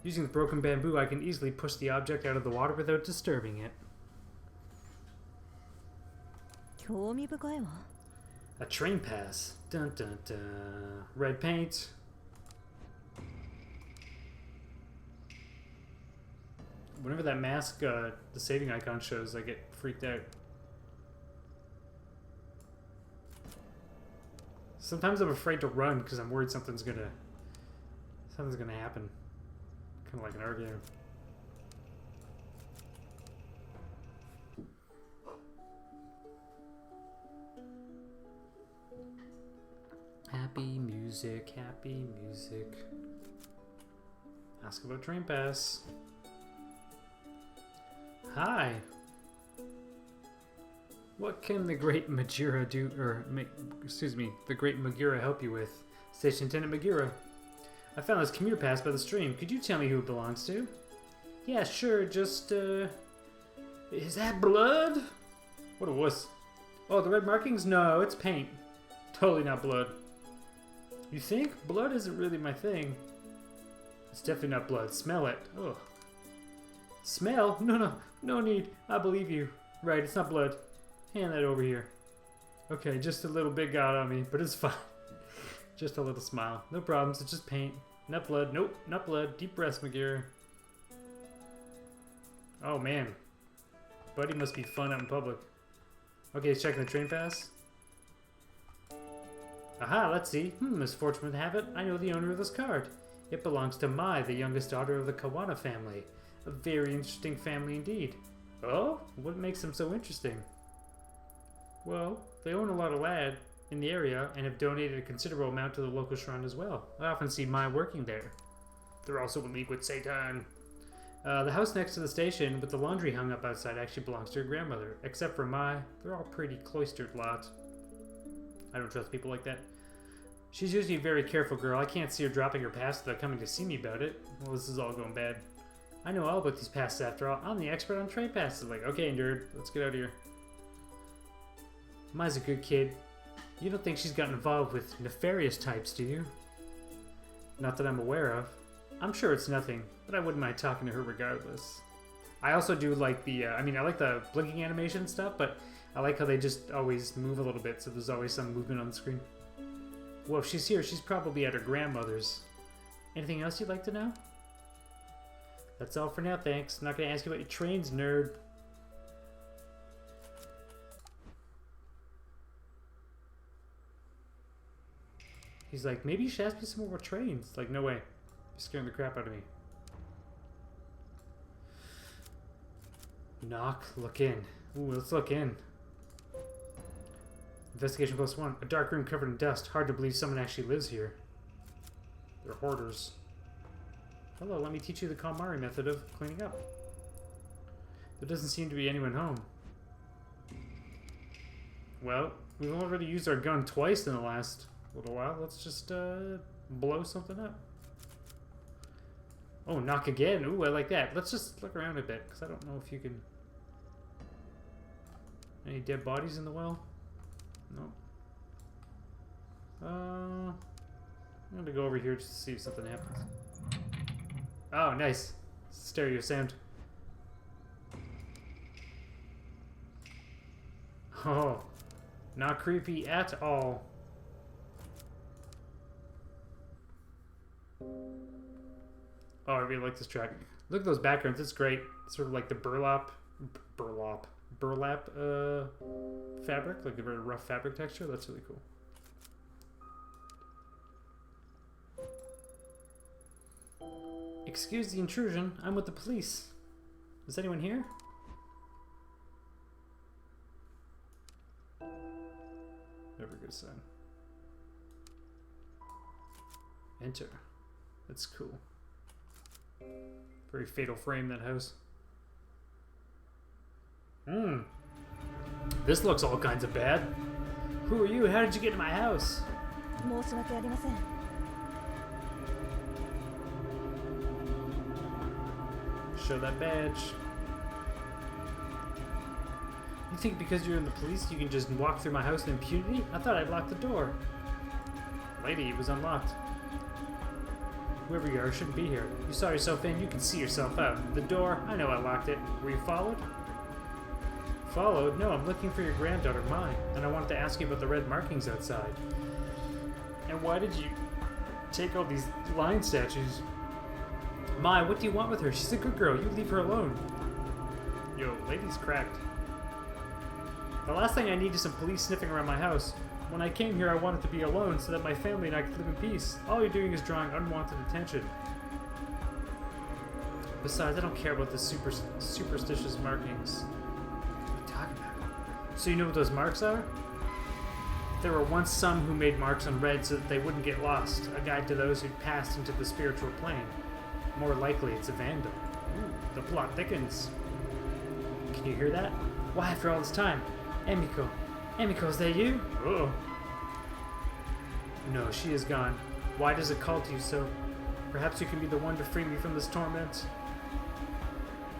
Using the broken bamboo, I can easily push the object out of the water without disturbing it. A train pass. Dun dun dun. Red paint. Whenever that mask, the saving icon shows, I get freaked out. Sometimes I'm afraid to run because I'm worried something's gonna happen. Kind of like an argument. Happy music, happy music. Ask about train pass. Hi. What can the great Majira do, or excuse me, the great Magura help you with? Station Attendant Magura. I found this commuter pass by the stream. Could you tell me who it belongs to? Yeah, sure. Just is that blood? What a wuss. Oh, the red markings? No, it's paint. Totally not blood. You think? Blood isn't really my thing. It's definitely not blood. Smell it. Ugh. Smell? No need. I believe you. Right, it's not blood. Hand that over here. Okay, just a little bit got on me, but it's fine. Just a little smile. No problems, it's just paint. Not blood. Nope, not blood. Deep breaths, McGear. Oh, man. Buddy must be fun out in public. Okay, he's checking the train pass. Aha, let's see. As fortune would have it, I know the owner of this card. It belongs to Mai, the youngest daughter of the Kawana family. A very interesting family indeed. Oh? What makes them so interesting? Well, they own a lot of land in the area and have donated a considerable amount to the local shrine as well. I often see Mai working there. They're also in league with Satan. The house next to the station with the laundry hung up outside actually belongs to her grandmother. Except for Mai, they're all pretty cloistered lot. I don't trust people like that. She's usually a very careful girl. I can't see her dropping her pass without coming to see me about it. Well, this is all going bad. I know all about these passes after all. I'm the expert on train passes. Like, okay, nerd, let's get out of here. Mai's a good kid. You don't think she's gotten involved with nefarious types, do you? Not that I'm aware of. I'm sure it's nothing, but I wouldn't mind talking to her regardless. I also do like the, I like the blinking animation stuff, but I like how they just always move a little bit, so there's always some movement on the screen. Well, if she's here, she's probably at her grandmother's. Anything else you'd like to know? That's all for now, thanks. Not gonna ask you about your trains, nerd. He's like, maybe you should ask me some more trains. Like, no way. You're scaring the crap out of me. Knock, look in. Ooh, let's look in. Investigation +1. A dark room covered in dust. Hard to believe someone actually lives here. They're hoarders. Hello, let me teach you the KonMari method of cleaning up. There doesn't seem to be anyone home. Well, we've already used our gun twice in the last little while. Let's just blow something up. Oh, knock again. Ooh, I like that. Let's just look around a bit, because I don't know if you can... Any dead bodies in the well? No. I'm going to go over here just to see if something happens. Oh, nice. Stereo sound. Oh, not creepy at all. Oh, I really like this track. Look at those backgrounds. It's great. It's sort of like the burlap fabric, like a very rough fabric texture. That's really cool. Excuse the intrusion. I'm with the police. Is anyone here? Never good sign. Enter. That's cool. Very fatal frame, that house. This looks all kinds of bad. Who are you? How did you get to my house? 申し訳ありません。 Show that badge. You think because you're in the police you can just walk through my house in impunity? I thought I'd lock the door. Lady, it was unlocked. Whoever you are shouldn't be here. You saw yourself in, you can see yourself out. The door, I know I locked it. Were you followed? Followed? No, I'm looking for your granddaughter, Mai. And I wanted to ask you about the red markings outside. And why did you take all these lion statues? Mai, what do you want with her? She's a good girl. You leave her alone. Yo, lady's cracked. The last thing I need is some police sniffing around my house. When I came here, I wanted to be alone so that my family and I could live in peace. All you're doing is drawing unwanted attention. Besides, I don't care about the superstitious markings. What are you talking about? So you know what those marks are? There were once some who made marks on red so that they wouldn't get lost. A guide to those who'd passed into the spiritual plane. More likely, it's a vandal. Ooh, the plot thickens. Can you hear that? Why after all this time? Emiko. Emiko, is that you? Oh. No, she is gone. Why does it call to you so? Perhaps you can be the one to free me from this torment.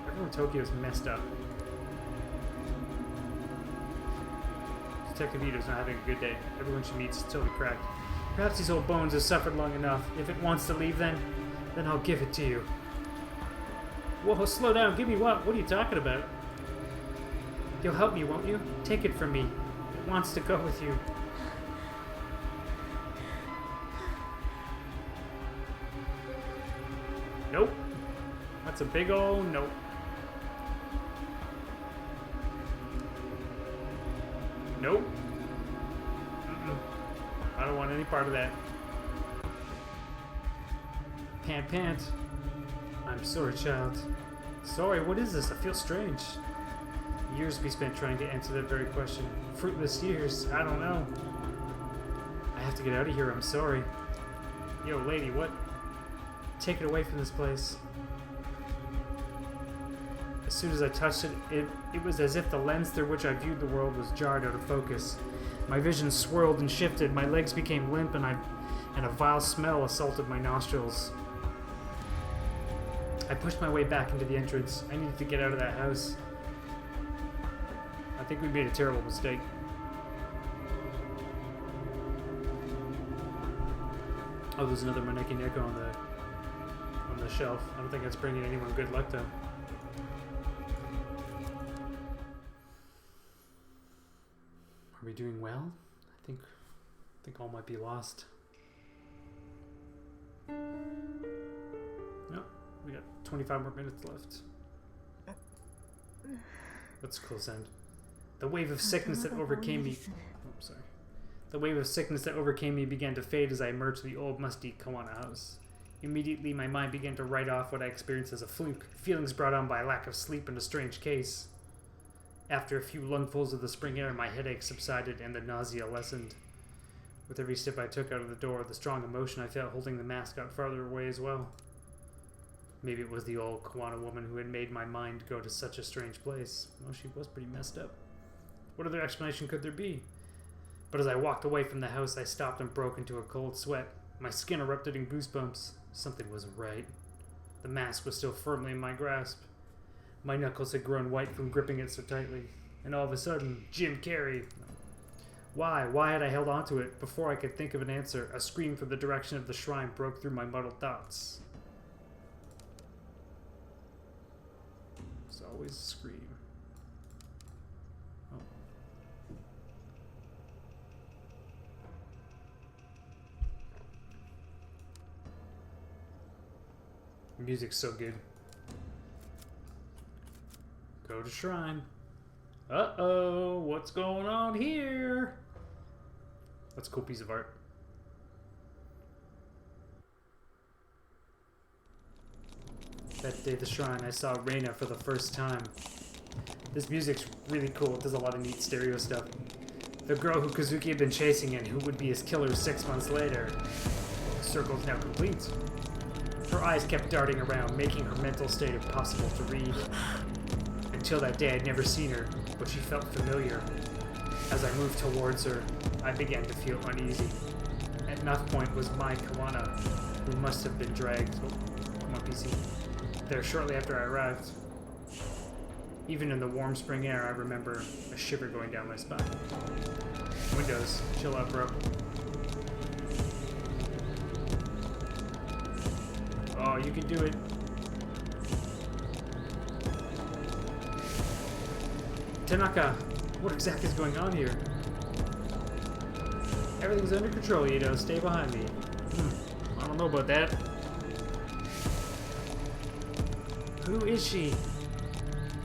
Everyone in Tokyo is messed up. Detective Ito's not having a good day. Everyone she meets is totally cracked. Perhaps these old bones have suffered long enough. If it wants to leave then I'll give it to you. Whoa, slow down. Give me what? What are you talking about? You'll help me, won't you? Take it from me. It wants to go with you. Nope. That's a big ol' nope. Nope. I don't want any part of that. Pant. I'm sorry, child. Sorry, what is this? I feel strange. Years we spent trying to answer that very question. Fruitless years. I don't know. I have to get out of here. I'm sorry. Yo, lady, what? Take it away from this place. As soon as I touched it, it was as if the lens through which I viewed the world was jarred out of focus. My vision swirled and shifted. My legs became limp, and a vile smell assaulted my nostrils. I pushed my way back into the entrance. I needed to get out of that house. I think we made a terrible mistake. Oh, there's another Maneki Neko on the shelf. I don't think that's bringing anyone good luck, though. Are we doing well? I think all might be lost. No, we got 25 more minutes left. That's a close end. The wave of sickness that overcame me... Oh, sorry. The wave of sickness that overcame me began to fade as I emerged from the old musty Kawana house. Immediately, my mind began to write off what I experienced as a fluke, feelings brought on by lack of sleep and a strange case. After a few lungfuls of the spring air, my headache subsided and the nausea lessened. With every step I took out of the door, the strong emotion I felt holding the mask got farther away as well. Maybe it was the old Kawana woman who had made my mind go to such a strange place. Well, she was pretty messed up. What other explanation could there be? But as I walked away from the house, I stopped and broke into a cold sweat. My skin erupted in goosebumps. Something wasn't right. The mask was still firmly in my grasp. My knuckles had grown white from gripping it so tightly. And all of a sudden, Jim Carrey. Why? Why had I held onto it? Before I could think of an answer, a scream from the direction of the shrine broke through my muddled thoughts. It's always a scream. Oh. The music's so good. Go to shrine. Uh-oh, what's going on here? That's a cool piece of art. That day at the shrine, I saw Reina for the first time. This music's really cool. It does a lot of neat stereo stuff. The girl who Kazuki had been chasing and who would be his killer 6 months later. The circle's now complete. Her eyes kept darting around, making her mental state impossible to read. Until that day, I'd never seen her, but she felt familiar. As I moved towards her, I began to feel uneasy. At At knock point was my Kawana, who must have been dragged. Oh, come on, PC. There shortly after I arrived. Even in the warm spring air, I remember a shiver going down my spine. Windows, chill out, bro. Oh, you can do it. Tanaka, what exactly is going on here? Everything's under control, Ito. Stay behind me. I don't know about that. Who is she?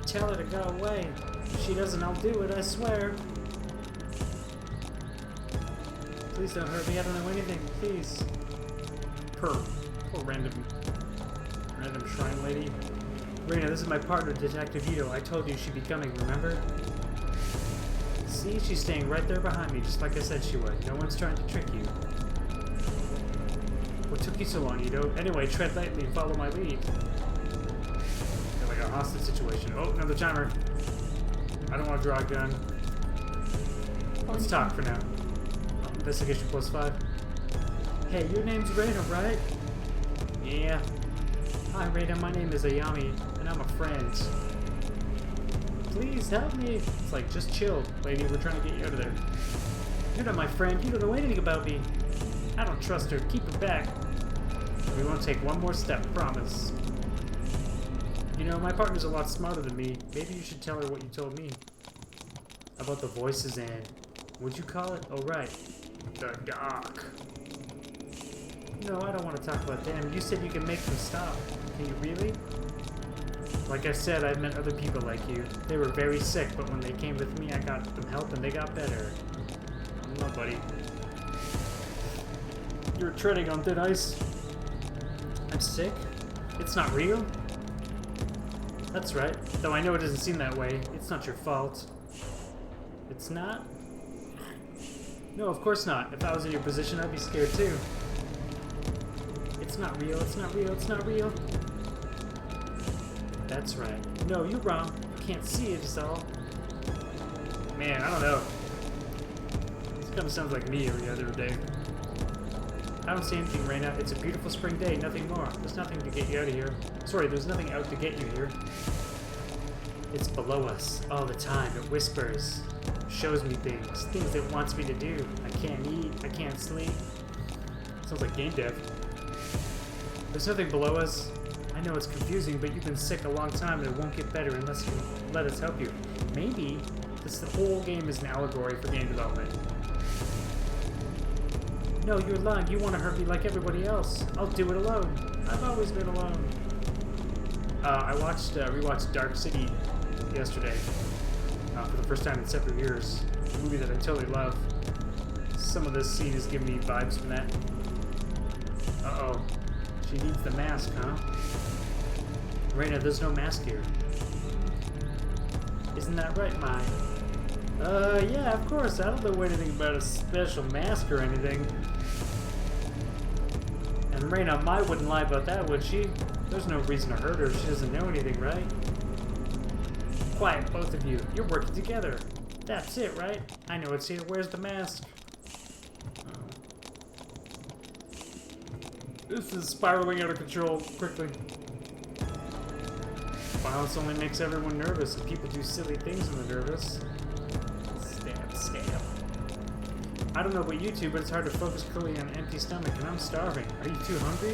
Tell her to go away. If she doesn't, I'll do it, I swear. Please don't hurt me, I don't know anything, please. Poor random shrine lady. Reina, this is my partner, Detective Ito. I told you she'd be coming, remember? See, she's staying right there behind me, just like I said she would. No one's trying to trick you. What took you so long, Ito? Anyway, tread lightly and follow my lead. Got like a hostage situation. Oh, another timer. I don't want to draw a gun. Let's talk for now. Oh, investigation +5. Hey, your name's Reina, right? Yeah. Hi, Reina. My name is Ayami, and I'm a friend. Please help me. It's like, just chill, lady. We're trying to get you out of there. You're not my friend. You don't know anything about me. I don't trust her. Keep her back. We won't take one more step, promise. You know, my partner's a lot smarter than me. Maybe you should tell her what you told me. About the voices and... what'd you call it? Oh, right. The dark. No, I don't want to talk about them. You said you can make them stop. Can you really? Like I said, I've met other people like you. They were very sick, but when they came with me, I got them help and they got better. I don't know, buddy. You're treading on thin ice. I'm sick? It's not real? That's right. Though I know it doesn't seem that way. It's not your fault. It's not? No, of course not. If I was in your position, I'd be scared too. It's not real, it's not real, it's not real. That's right. No, you're wrong. You can't see it, is all. Man, I don't know. This kind of sounds like me every other day. I don't see anything right now. It's a beautiful spring day, nothing more. There's nothing to get you out of here. Sorry, there's nothing out to get you here. It's below us all the time. It whispers. Shows me things. Things it wants me to do. I can't eat. I can't sleep. Sounds like game dev. There's nothing below us. I know it's confusing, but you've been sick a long time and it won't get better unless you let us help you. Maybe the whole game is an allegory for game development. No, you're lying. You want to hurt me like everybody else. I'll do it alone. I've always been alone. I rewatched Dark City yesterday for the first time in several years. A movie that I totally love. Some of this scene is giving me vibes from that. Uh-oh. She needs the mask, huh? Reina, there's no mask here. Isn't that right, Mai? Yeah, of course. I don't know anything about a special mask or anything. And Reina, Mai wouldn't lie about that, would she? There's no reason to hurt her. She doesn't know anything, right? Quiet, both of you. You're working together. That's it, right? I know it's here. Where's the mask? This is spiraling out of control quickly. Violence only makes everyone nervous, and people do silly things when they're nervous. Stab, stab. I don't know about you two, but it's hard to focus clearly on an empty stomach, and I'm starving. Are you too hungry?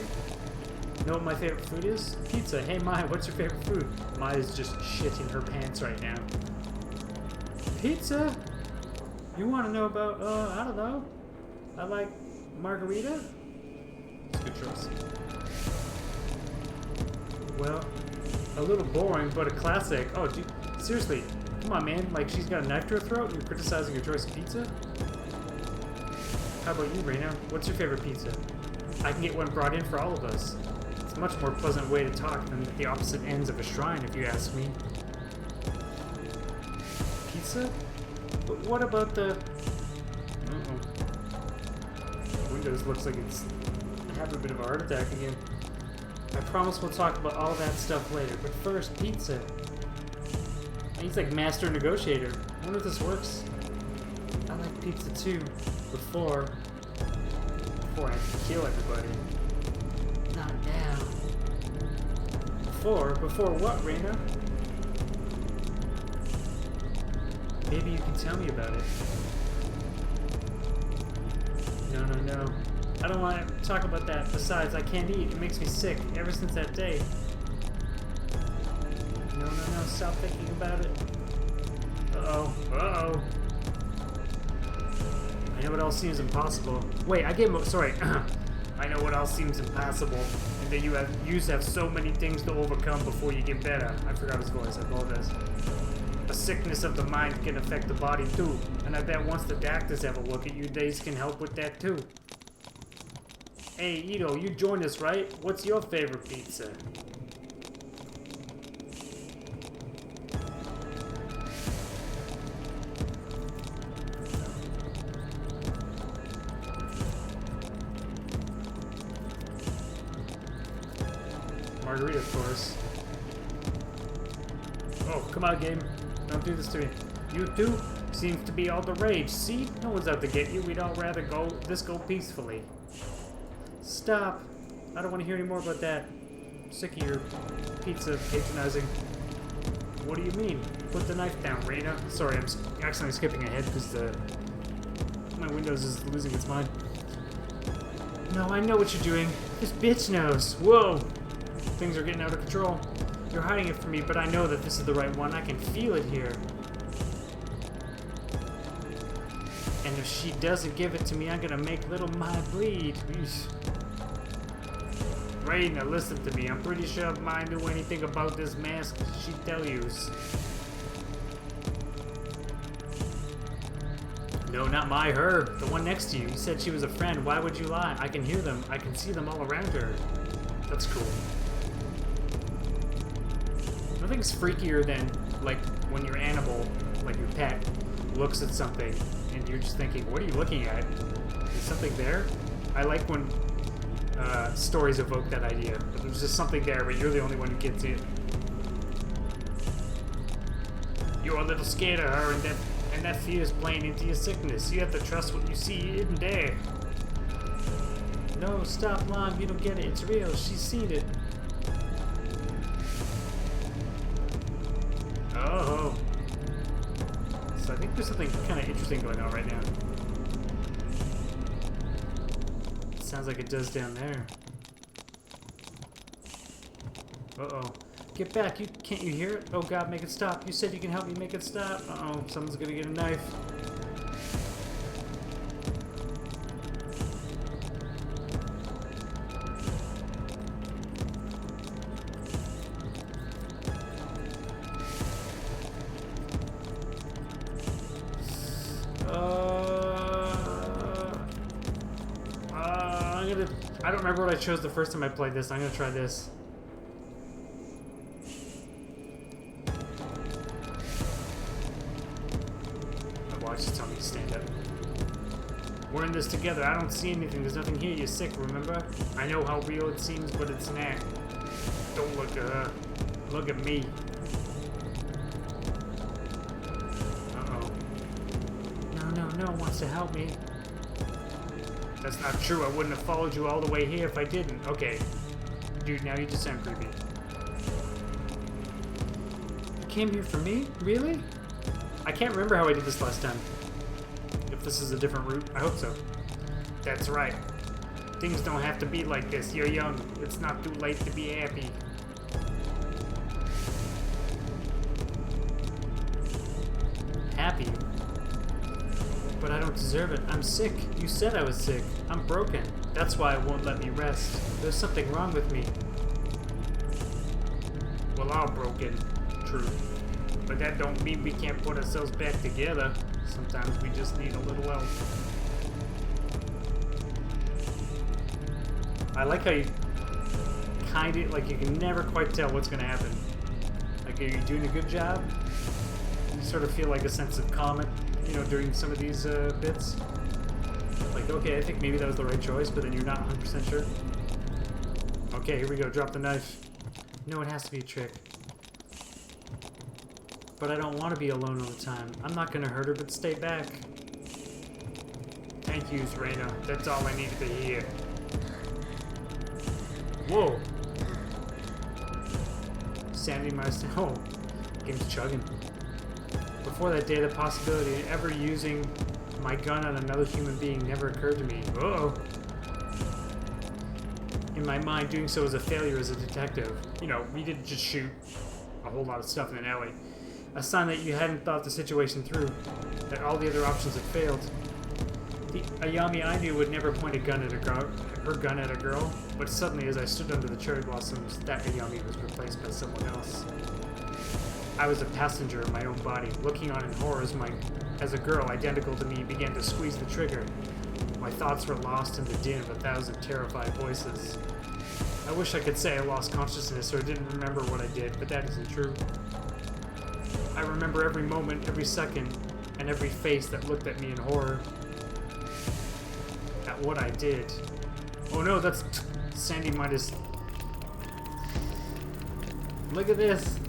Know what my favorite food is? Pizza. Hey, Maya, what's your favorite food? Maya's just shitting her pants right now. Pizza? You want to know about, I don't know. I like margarita? It's a good choice. Well, a little boring, but a classic. Oh, dude, seriously. Come on, man. Like, she's got a knife to her throat and you're criticizing her choice of pizza? How about you, Reina? What's your favorite pizza? I can get one brought in for all of us. It's a much more pleasant way to talk than at the opposite ends of a shrine, if you ask me. Pizza? But what about the... Windows looks like it's having a bit of a heart attack again. I promise we'll talk about all that stuff later, but first, pizza. He's like master negotiator. I wonder if this works. I like pizza too. Before before I have to kill everybody. Not now. Before? Before what, Reina? Maybe you can tell me about it. No, no, no. I don't want to talk about that. Besides, I can't eat. It makes me sick ever since that day. No, no, no. Stop thinking about it. Uh-oh. Uh-oh. I know it all seems impossible. Wait, I gave him... Sorry. I know what else seems impossible. And that you used to have so many things to overcome before you get better. I forgot his voice. I apologize. A sickness of the mind can affect the body too. And I bet once the doctors have a look at you, they can help with that too. Hey, Ito, you joined us, right? What's your favorite pizza? Margarita, of course. Oh, come on, game. Don't do this to me. You two? Seems to be all the rage. See? No one's out to get you. We'd all rather go peacefully. Stop. I don't want to hear any more about that. I'm sick of your pizza patronizing. What do you mean? Put the knife down, Reina. Sorry, I'm accidentally skipping ahead because my Windows is losing its mind. No, I know what you're doing. This bitch knows. Whoa. Things are getting out of control. You're hiding it from me, but I know that this is the right one. I can feel it here. And if she doesn't give it to me, I'm gonna make little Mai bleed. Eesh. Reina, listen to me. I'm pretty sure if Mai knew anything about this mask, she'd tell you. No, not Mai, her. The one next to you. You said she was a friend. Why would you lie? I can hear them. I can see them all around her. That's cool. Nothing's freakier than, like, when your animal, like your pet, looks at something and you're just thinking, what are you looking at? Is something there? I like when stories evoke that idea. But there's just something there, but you're the only one who gets it. You're a little scared of her, and that fear is playing into your sickness. You have to trust what you see in there. No, stop, Lon. You don't get it. It's real. She's seen it. Oh. So I think there's something kind of interesting going on right now. Sounds like it does down there. Uh-oh. Get back. Can't you hear it? Oh god, make it stop. You said you can help me make it stop. Uh-oh. Someone's gonna get a knife. I don't remember what I chose the first time I played this. I'm gonna try this. My watch is telling me to stand up. We're in this together. I don't see anything. There's nothing here. You're sick, remember? I know how real it seems, but it's not. Don't look at her. Look at me. Uh-oh. No one wants to help me. That's not true. I wouldn't have followed you all the way here if I didn't. Okay. Dude, now you just sound creepy. You came here for me? Really? I can't remember how I did this last time. If this is a different route, I hope so. That's right. Things don't have to be like this. You're young. It's not too late to be happy. Happy? But I don't deserve it. I'm sick. You said I was sick. I'm broken. That's why it won't let me rest. There's something wrong with me. Well, I'm broken. True. But that don't mean we can't put ourselves back together. Sometimes we just need a little help. I like how you kind of, like, you can never quite tell what's going to happen. Like, are you doing a good job? You sort of feel like a sense of calm, you know, during some of these bits. Like, okay, I think maybe that was the right choice, but then you're not 100% sure. Okay, here we go. Drop the knife. No, it has to be a trick. But I don't want to be alone all the time. I'm not going to hurt her, but stay back. Thank you, Reina. That's all I needed to hear. Whoa. Sandy myself. Oh, game's chugging. Before that day, the possibility of ever using my gun on another human being never occurred to me. Uh-oh. In my mind, doing so was a failure as a detective. You know, we didn't just shoot a whole lot of stuff in an alley. A sign that you hadn't thought the situation through, that all the other options had failed. The Ayami I knew would never point a gun at her gun at a girl, but suddenly as I stood under the cherry blossoms, that Ayami was replaced by someone else. I was a passenger in my own body, looking on in horror as a girl identical to me began to squeeze the trigger. My thoughts were lost in the din of 1,000 terrified voices. I wish I could say I lost consciousness or didn't remember what I did, but that isn't true. I remember every moment, every second, and every face that looked at me in horror. At what I did. Oh no, that's Sandy minus... Look at this!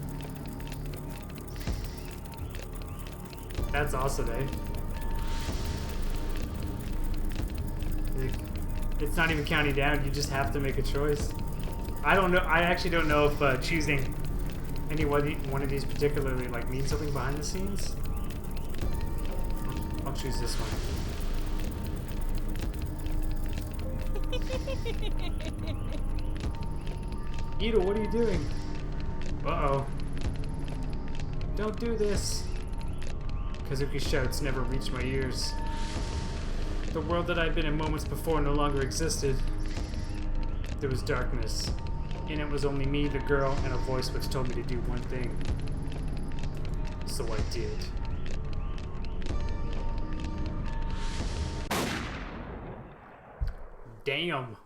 That's awesome, eh? It's not even counting down, you just have to make a choice. I don't know, I actually don't know if choosing any one of these particularly like means something behind the scenes. I'll choose this one. Ito, what are you doing? Uh-oh. Don't do this. Kazuki's shouts never reached my ears. The world that I'd been in moments before no longer existed. There was darkness. In it was only me, the girl, and a voice which told me to do one thing. So I did. Damn.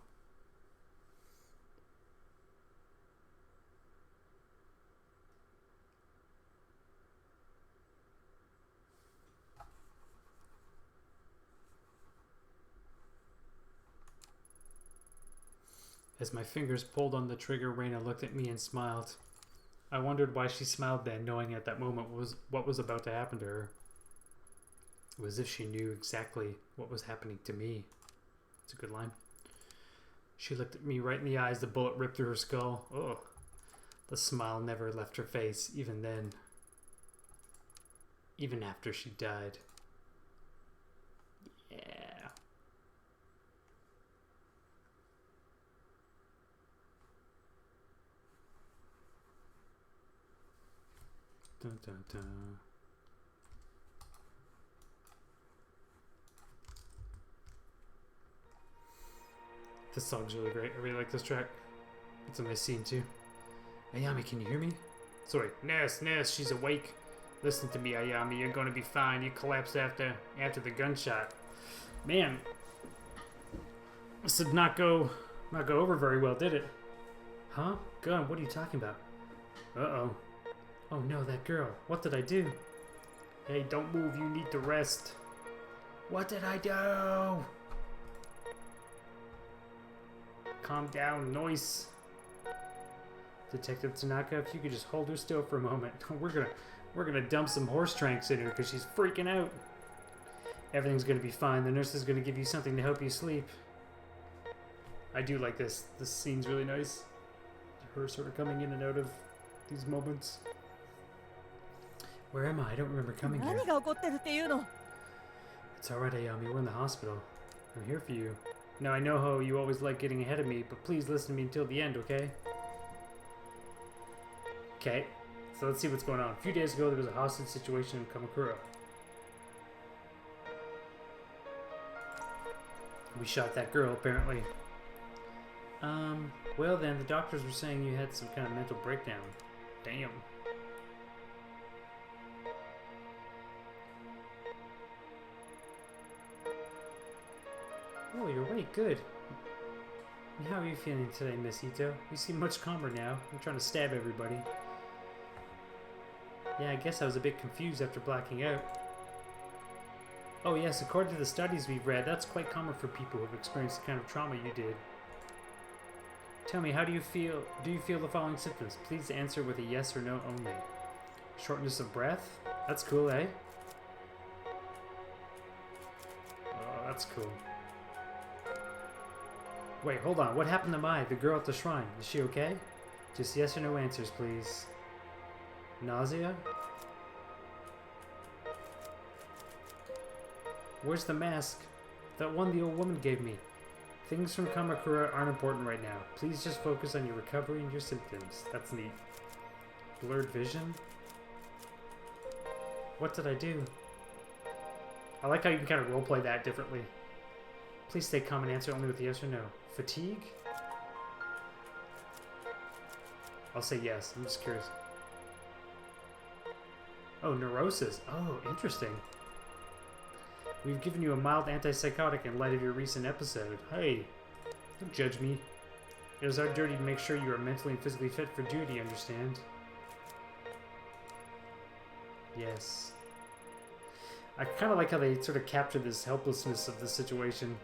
As my fingers pulled on the trigger, Reina looked at me and smiled. I wondered why she smiled then, knowing at that moment what was about to happen to her. It was as if she knew exactly what was happening to me. It's a good line. She looked at me right in the eyes, the bullet ripped through her skull. Oh, the smile never left her face, even then. Even after she died. Yeah. Dun, dun, dun. This song's really great. I really like this track. It's a nice scene too. Ayami, can you hear me? Sorry. Ness, she's awake. Listen to me, Ayami. You're gonna be fine. You collapsed after the gunshot. Man, this did not go over very well, did it? Huh? Gun? What are you talking about? Uh-oh. Oh no, that girl. What did I do? Hey, don't move. You need to rest. What did I do? Calm down, noise. Detective Tanaka, if you could just hold her still for a moment. We're gonna dump some horse tranks in her because she's freaking out. Everything's gonna be fine. The nurse is gonna give you something to help you sleep. I do like this. This scene's really nice. Her sort of coming in and out of these moments. Where am I? I don't remember coming here. It's alright, Ayami. We're in the hospital. I'm here for you. Now, I know how you always like getting ahead of me, but please listen to me until the end, okay? Okay. So let's see what's going on. A few days ago, there was a hostage situation in Kamakura. We shot that girl, apparently. Well then, the doctors were saying you had some kind of mental breakdown. Damn. Oh, you're awake. Good. And how are you feeling today, Miss Ito? You seem much calmer now. I'm trying to stab everybody. Yeah, I guess I was a bit confused after blacking out. Oh yes, according to the studies we've read, that's quite common for people who have experienced the kind of trauma you did. Tell me, how do you feel? Do you feel the following symptoms? Please answer with a yes or no only. Shortness of breath? That's cool, eh? that's cool. Wait, hold on. What happened to Mai, the girl at the shrine? Is she okay? Just yes or no answers, please. Nausea? Where's the mask? That one the old woman gave me. Things from Kamakura aren't important right now. Please just focus on your recovery and your symptoms. That's neat. Blurred vision? What did I do? I like how you can kind of roleplay that differently. Please stay calm and answer only with yes or no. Fatigue? I'll say yes. I'm just curious. Oh, neurosis. Oh, interesting. We've given you a mild antipsychotic in light of your recent episode. Hey, don't judge me. It is our duty to make sure you are mentally and physically fit for duty, understand? Yes. I kind of like how they sort of capture this helplessness of the situation.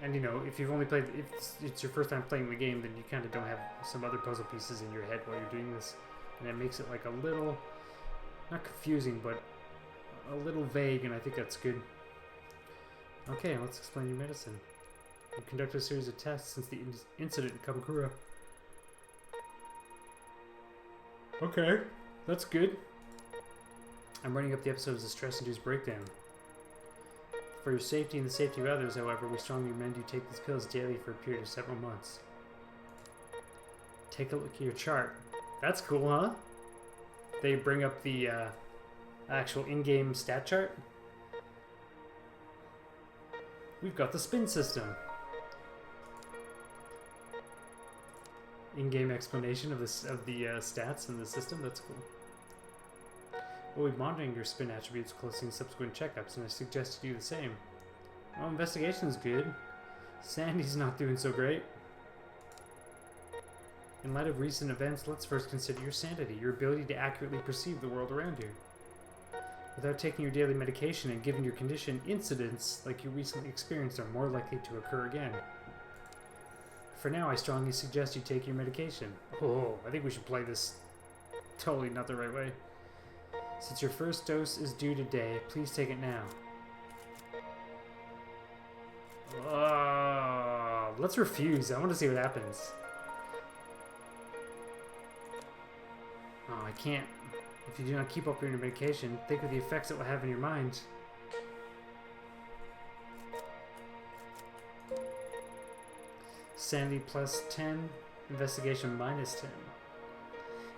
And, you know, if you've only played... If it's your first time playing the game, then you kind of don't have some other puzzle pieces in your head while you're doing this. And it makes it, like, a little... Not confusing, but a little vague, and I think that's good. Okay, let's explain your medicine. We've conducted a series of tests since the incident in Kamakura. Okay, that's good. I'm running up the episodes of stress-induced breakdown. For your safety and the safety of others, however, we strongly recommend you take these pills daily for a period of several months. Take a look at your chart. That's cool, huh? They bring up the actual in-game stat chart. We've got the spin system. In-game explanation of this of the stats in the system. That's cool. We'll be monitoring your spin attributes closely in subsequent checkups, and I suggest you do the same. Well, investigation's good. Sandy's not doing so great. In light of recent events, let's first consider your sanity, your ability to accurately perceive the world around you. Without taking your daily medication and given your condition, incidents like you recently experienced are more likely to occur again. For now, I strongly suggest you take your medication. Oh, I think we should play this totally not the right way. Since your first dose is due today, please take it now. Let's refuse. I want to see what happens. Oh, I can't. If you do not keep up with your medication, think of the effects it will have in your mind. Sanity plus 10, investigation minus 10.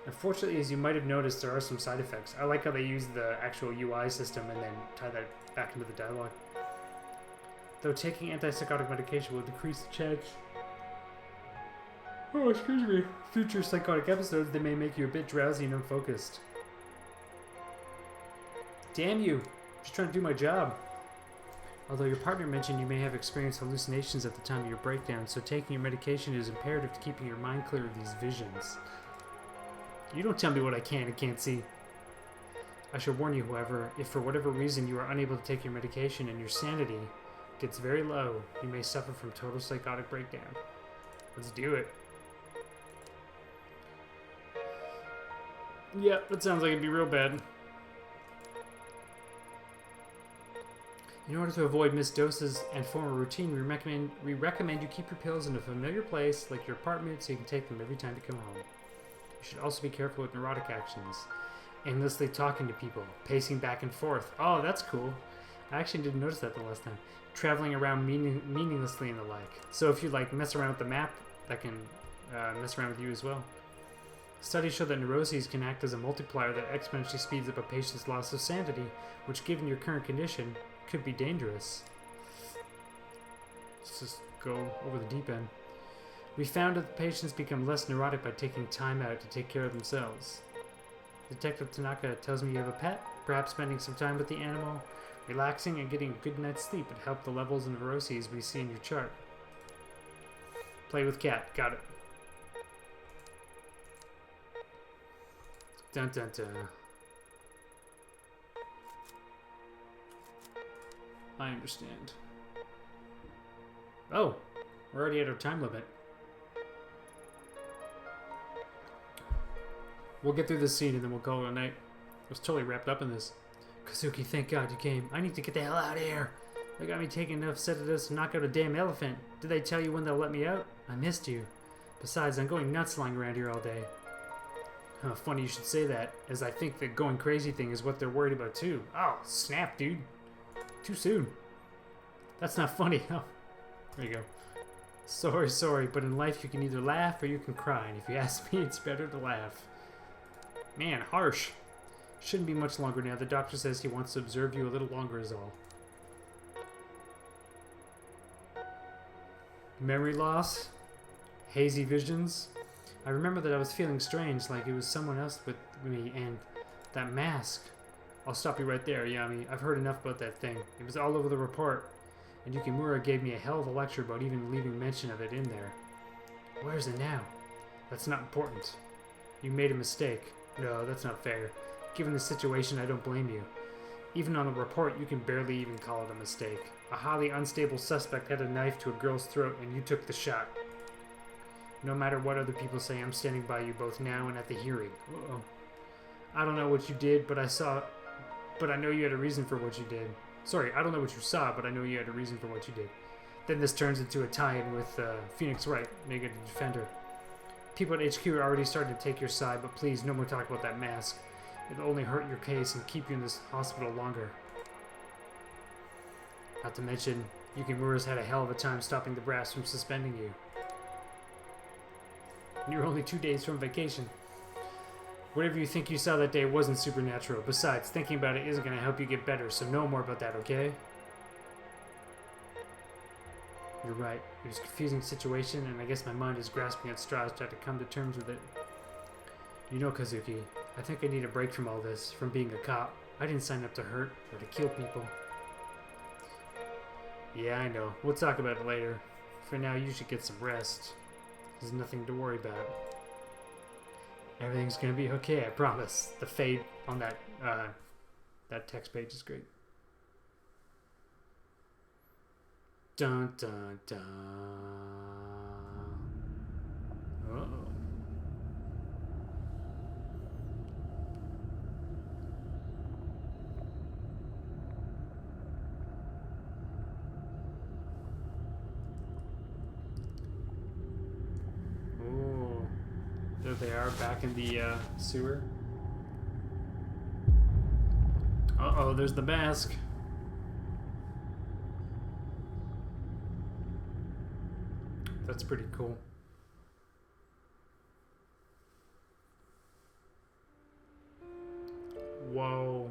Unfortunately, as you might have noticed, there are some side effects. I like how they use the actual UI system and then tie that back into the dialogue. Though taking antipsychotic medication will decrease the chance... Oh, excuse me. Future psychotic episodes, they may make you a bit drowsy and unfocused. Damn you! Just trying to do my job. Although your partner mentioned you may have experienced hallucinations at the time of your breakdown, so taking your medication is imperative to keeping your mind clear of these visions. You don't tell me what I can and can't see. I should warn you, however, if for whatever reason you are unable to take your medication and your sanity gets very low, you may suffer from total psychotic breakdown. Let's do it. Yeah, that sounds like it'd be real bad. In order to avoid missed doses and form a routine, we recommend you keep your pills in a familiar place, like your apartment, so you can take them every time you come home. You should also be careful with neurotic actions. Aimlessly talking to people, pacing back and forth. Oh, that's cool. I actually didn't notice that the last time. Traveling around meaninglessly and the like. So if you like mess around with the map, that can mess around with you as well. Studies show that neuroses can act as a multiplier that exponentially speeds up a patient's loss of sanity, which given your current condition, could be dangerous. Let's just go over the deep end. We found that the patients become less neurotic by taking time out to take care of themselves. Detective Tanaka tells me you have a pet. Perhaps spending some time with the animal, relaxing, and getting a good night's sleep would help the levels of neuroses we see in your chart. Play with cat. Got it. Dun dun dun. I understand. Oh, we're already at our time limit. We'll get through this scene and then we'll call it a night. I was totally wrapped up in this. Kazuki, thank God you came. I need to get the hell out of here. They got me taking enough sedatives to knock out a damn elephant. Did they tell you when they'll let me out? I missed you. Besides, I'm going nuts lying around here all day. Funny you should say that, as I think the going crazy thing is what they're worried about too. Oh, snap, dude. Too soon. That's not funny. Oh, there you go. Sorry, but in life you can either laugh or you can cry, and if you ask me, it's better to laugh. Man, harsh. Shouldn't be much longer now. The doctor says he wants to observe you a little longer is all. Memory loss? Hazy visions? I remember that I was feeling strange, like it was someone else with me, and that mask. I'll stop you right there, Yami. I've heard enough about that thing. It was all over the report, and Yukimura gave me a hell of a lecture about even leaving mention of it in there. Where is it now? That's not important. You made a mistake. No, that's not fair. Given the situation, I don't blame you. Even on the report, you can barely even call it a mistake. A highly unstable suspect had a knife to a girl's throat, and you took the shot. No matter what other people say, I'm standing by you both now and at the hearing. Uh-oh. I don't know what you did, but I know you had a reason for what you did. Sorry, I don't know what you saw, but I know you had a reason for what you did. Then this turns into a tie-in with Phoenix Wright, Negative Defender. People at HQ are already starting to take your side, but please, no more talk about that mask. It'll only hurt your case and keep you in this hospital longer. Not to mention, Yukimura's had a hell of a time stopping the brass from suspending you. You're only 2 days from vacation. Whatever you think you saw that day wasn't supernatural. Besides, thinking about it isn't going to help you get better, so no more about that, okay? You're right. It was a confusing situation, and I guess my mind is grasping at straws trying to come to terms with it. You know, Kazuki, I think I need a break from all this, from being a cop. I didn't sign up to hurt or to kill people. Yeah, I know. We'll talk about it later. For now, you should get some rest. There's nothing to worry about. Everything's gonna be okay, I promise. The fade on that text page is great. Dun dun dun. Uh-oh. There they are, back in the sewer. Uh-oh, there's the mask. That's pretty cool. Whoa.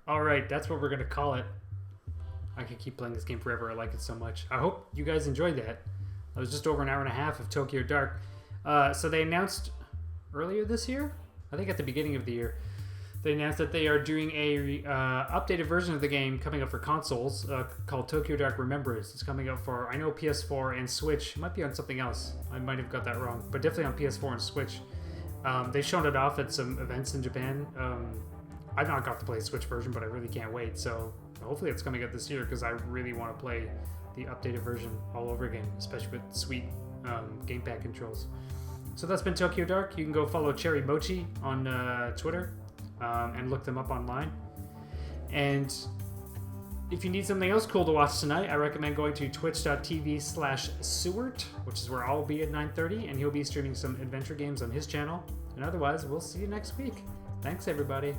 Alright, that's what we're gonna call it. I could keep playing this game forever. I like it so much. I hope you guys enjoyed that. It was just over an hour and a half of Tokyo Dark. So they announced earlier this year, I think at the beginning of the year, they announced that they are doing a updated version of the game coming up for consoles called Tokyo Dark Remembers. It's coming out for, I know, PS4 and Switch. It might be on something else. I might have got that wrong, but definitely on PS4 and Switch. They've shown it off at some events in Japan. I've not got to play the Switch version, but I really can't wait. So hopefully it's coming out this year because I really want to play the updated version all over again, especially with sweet gamepad controls. So that's been Tokyo Dark. You can go follow CherryMochii on Twitter and look them up online. And if you need something else cool to watch tonight, I recommend going to twitch.tv/Sewart, which is where I'll be at 9:30, and he'll be streaming some adventure games on his channel. And otherwise, we'll see you next week. Thanks, everybody.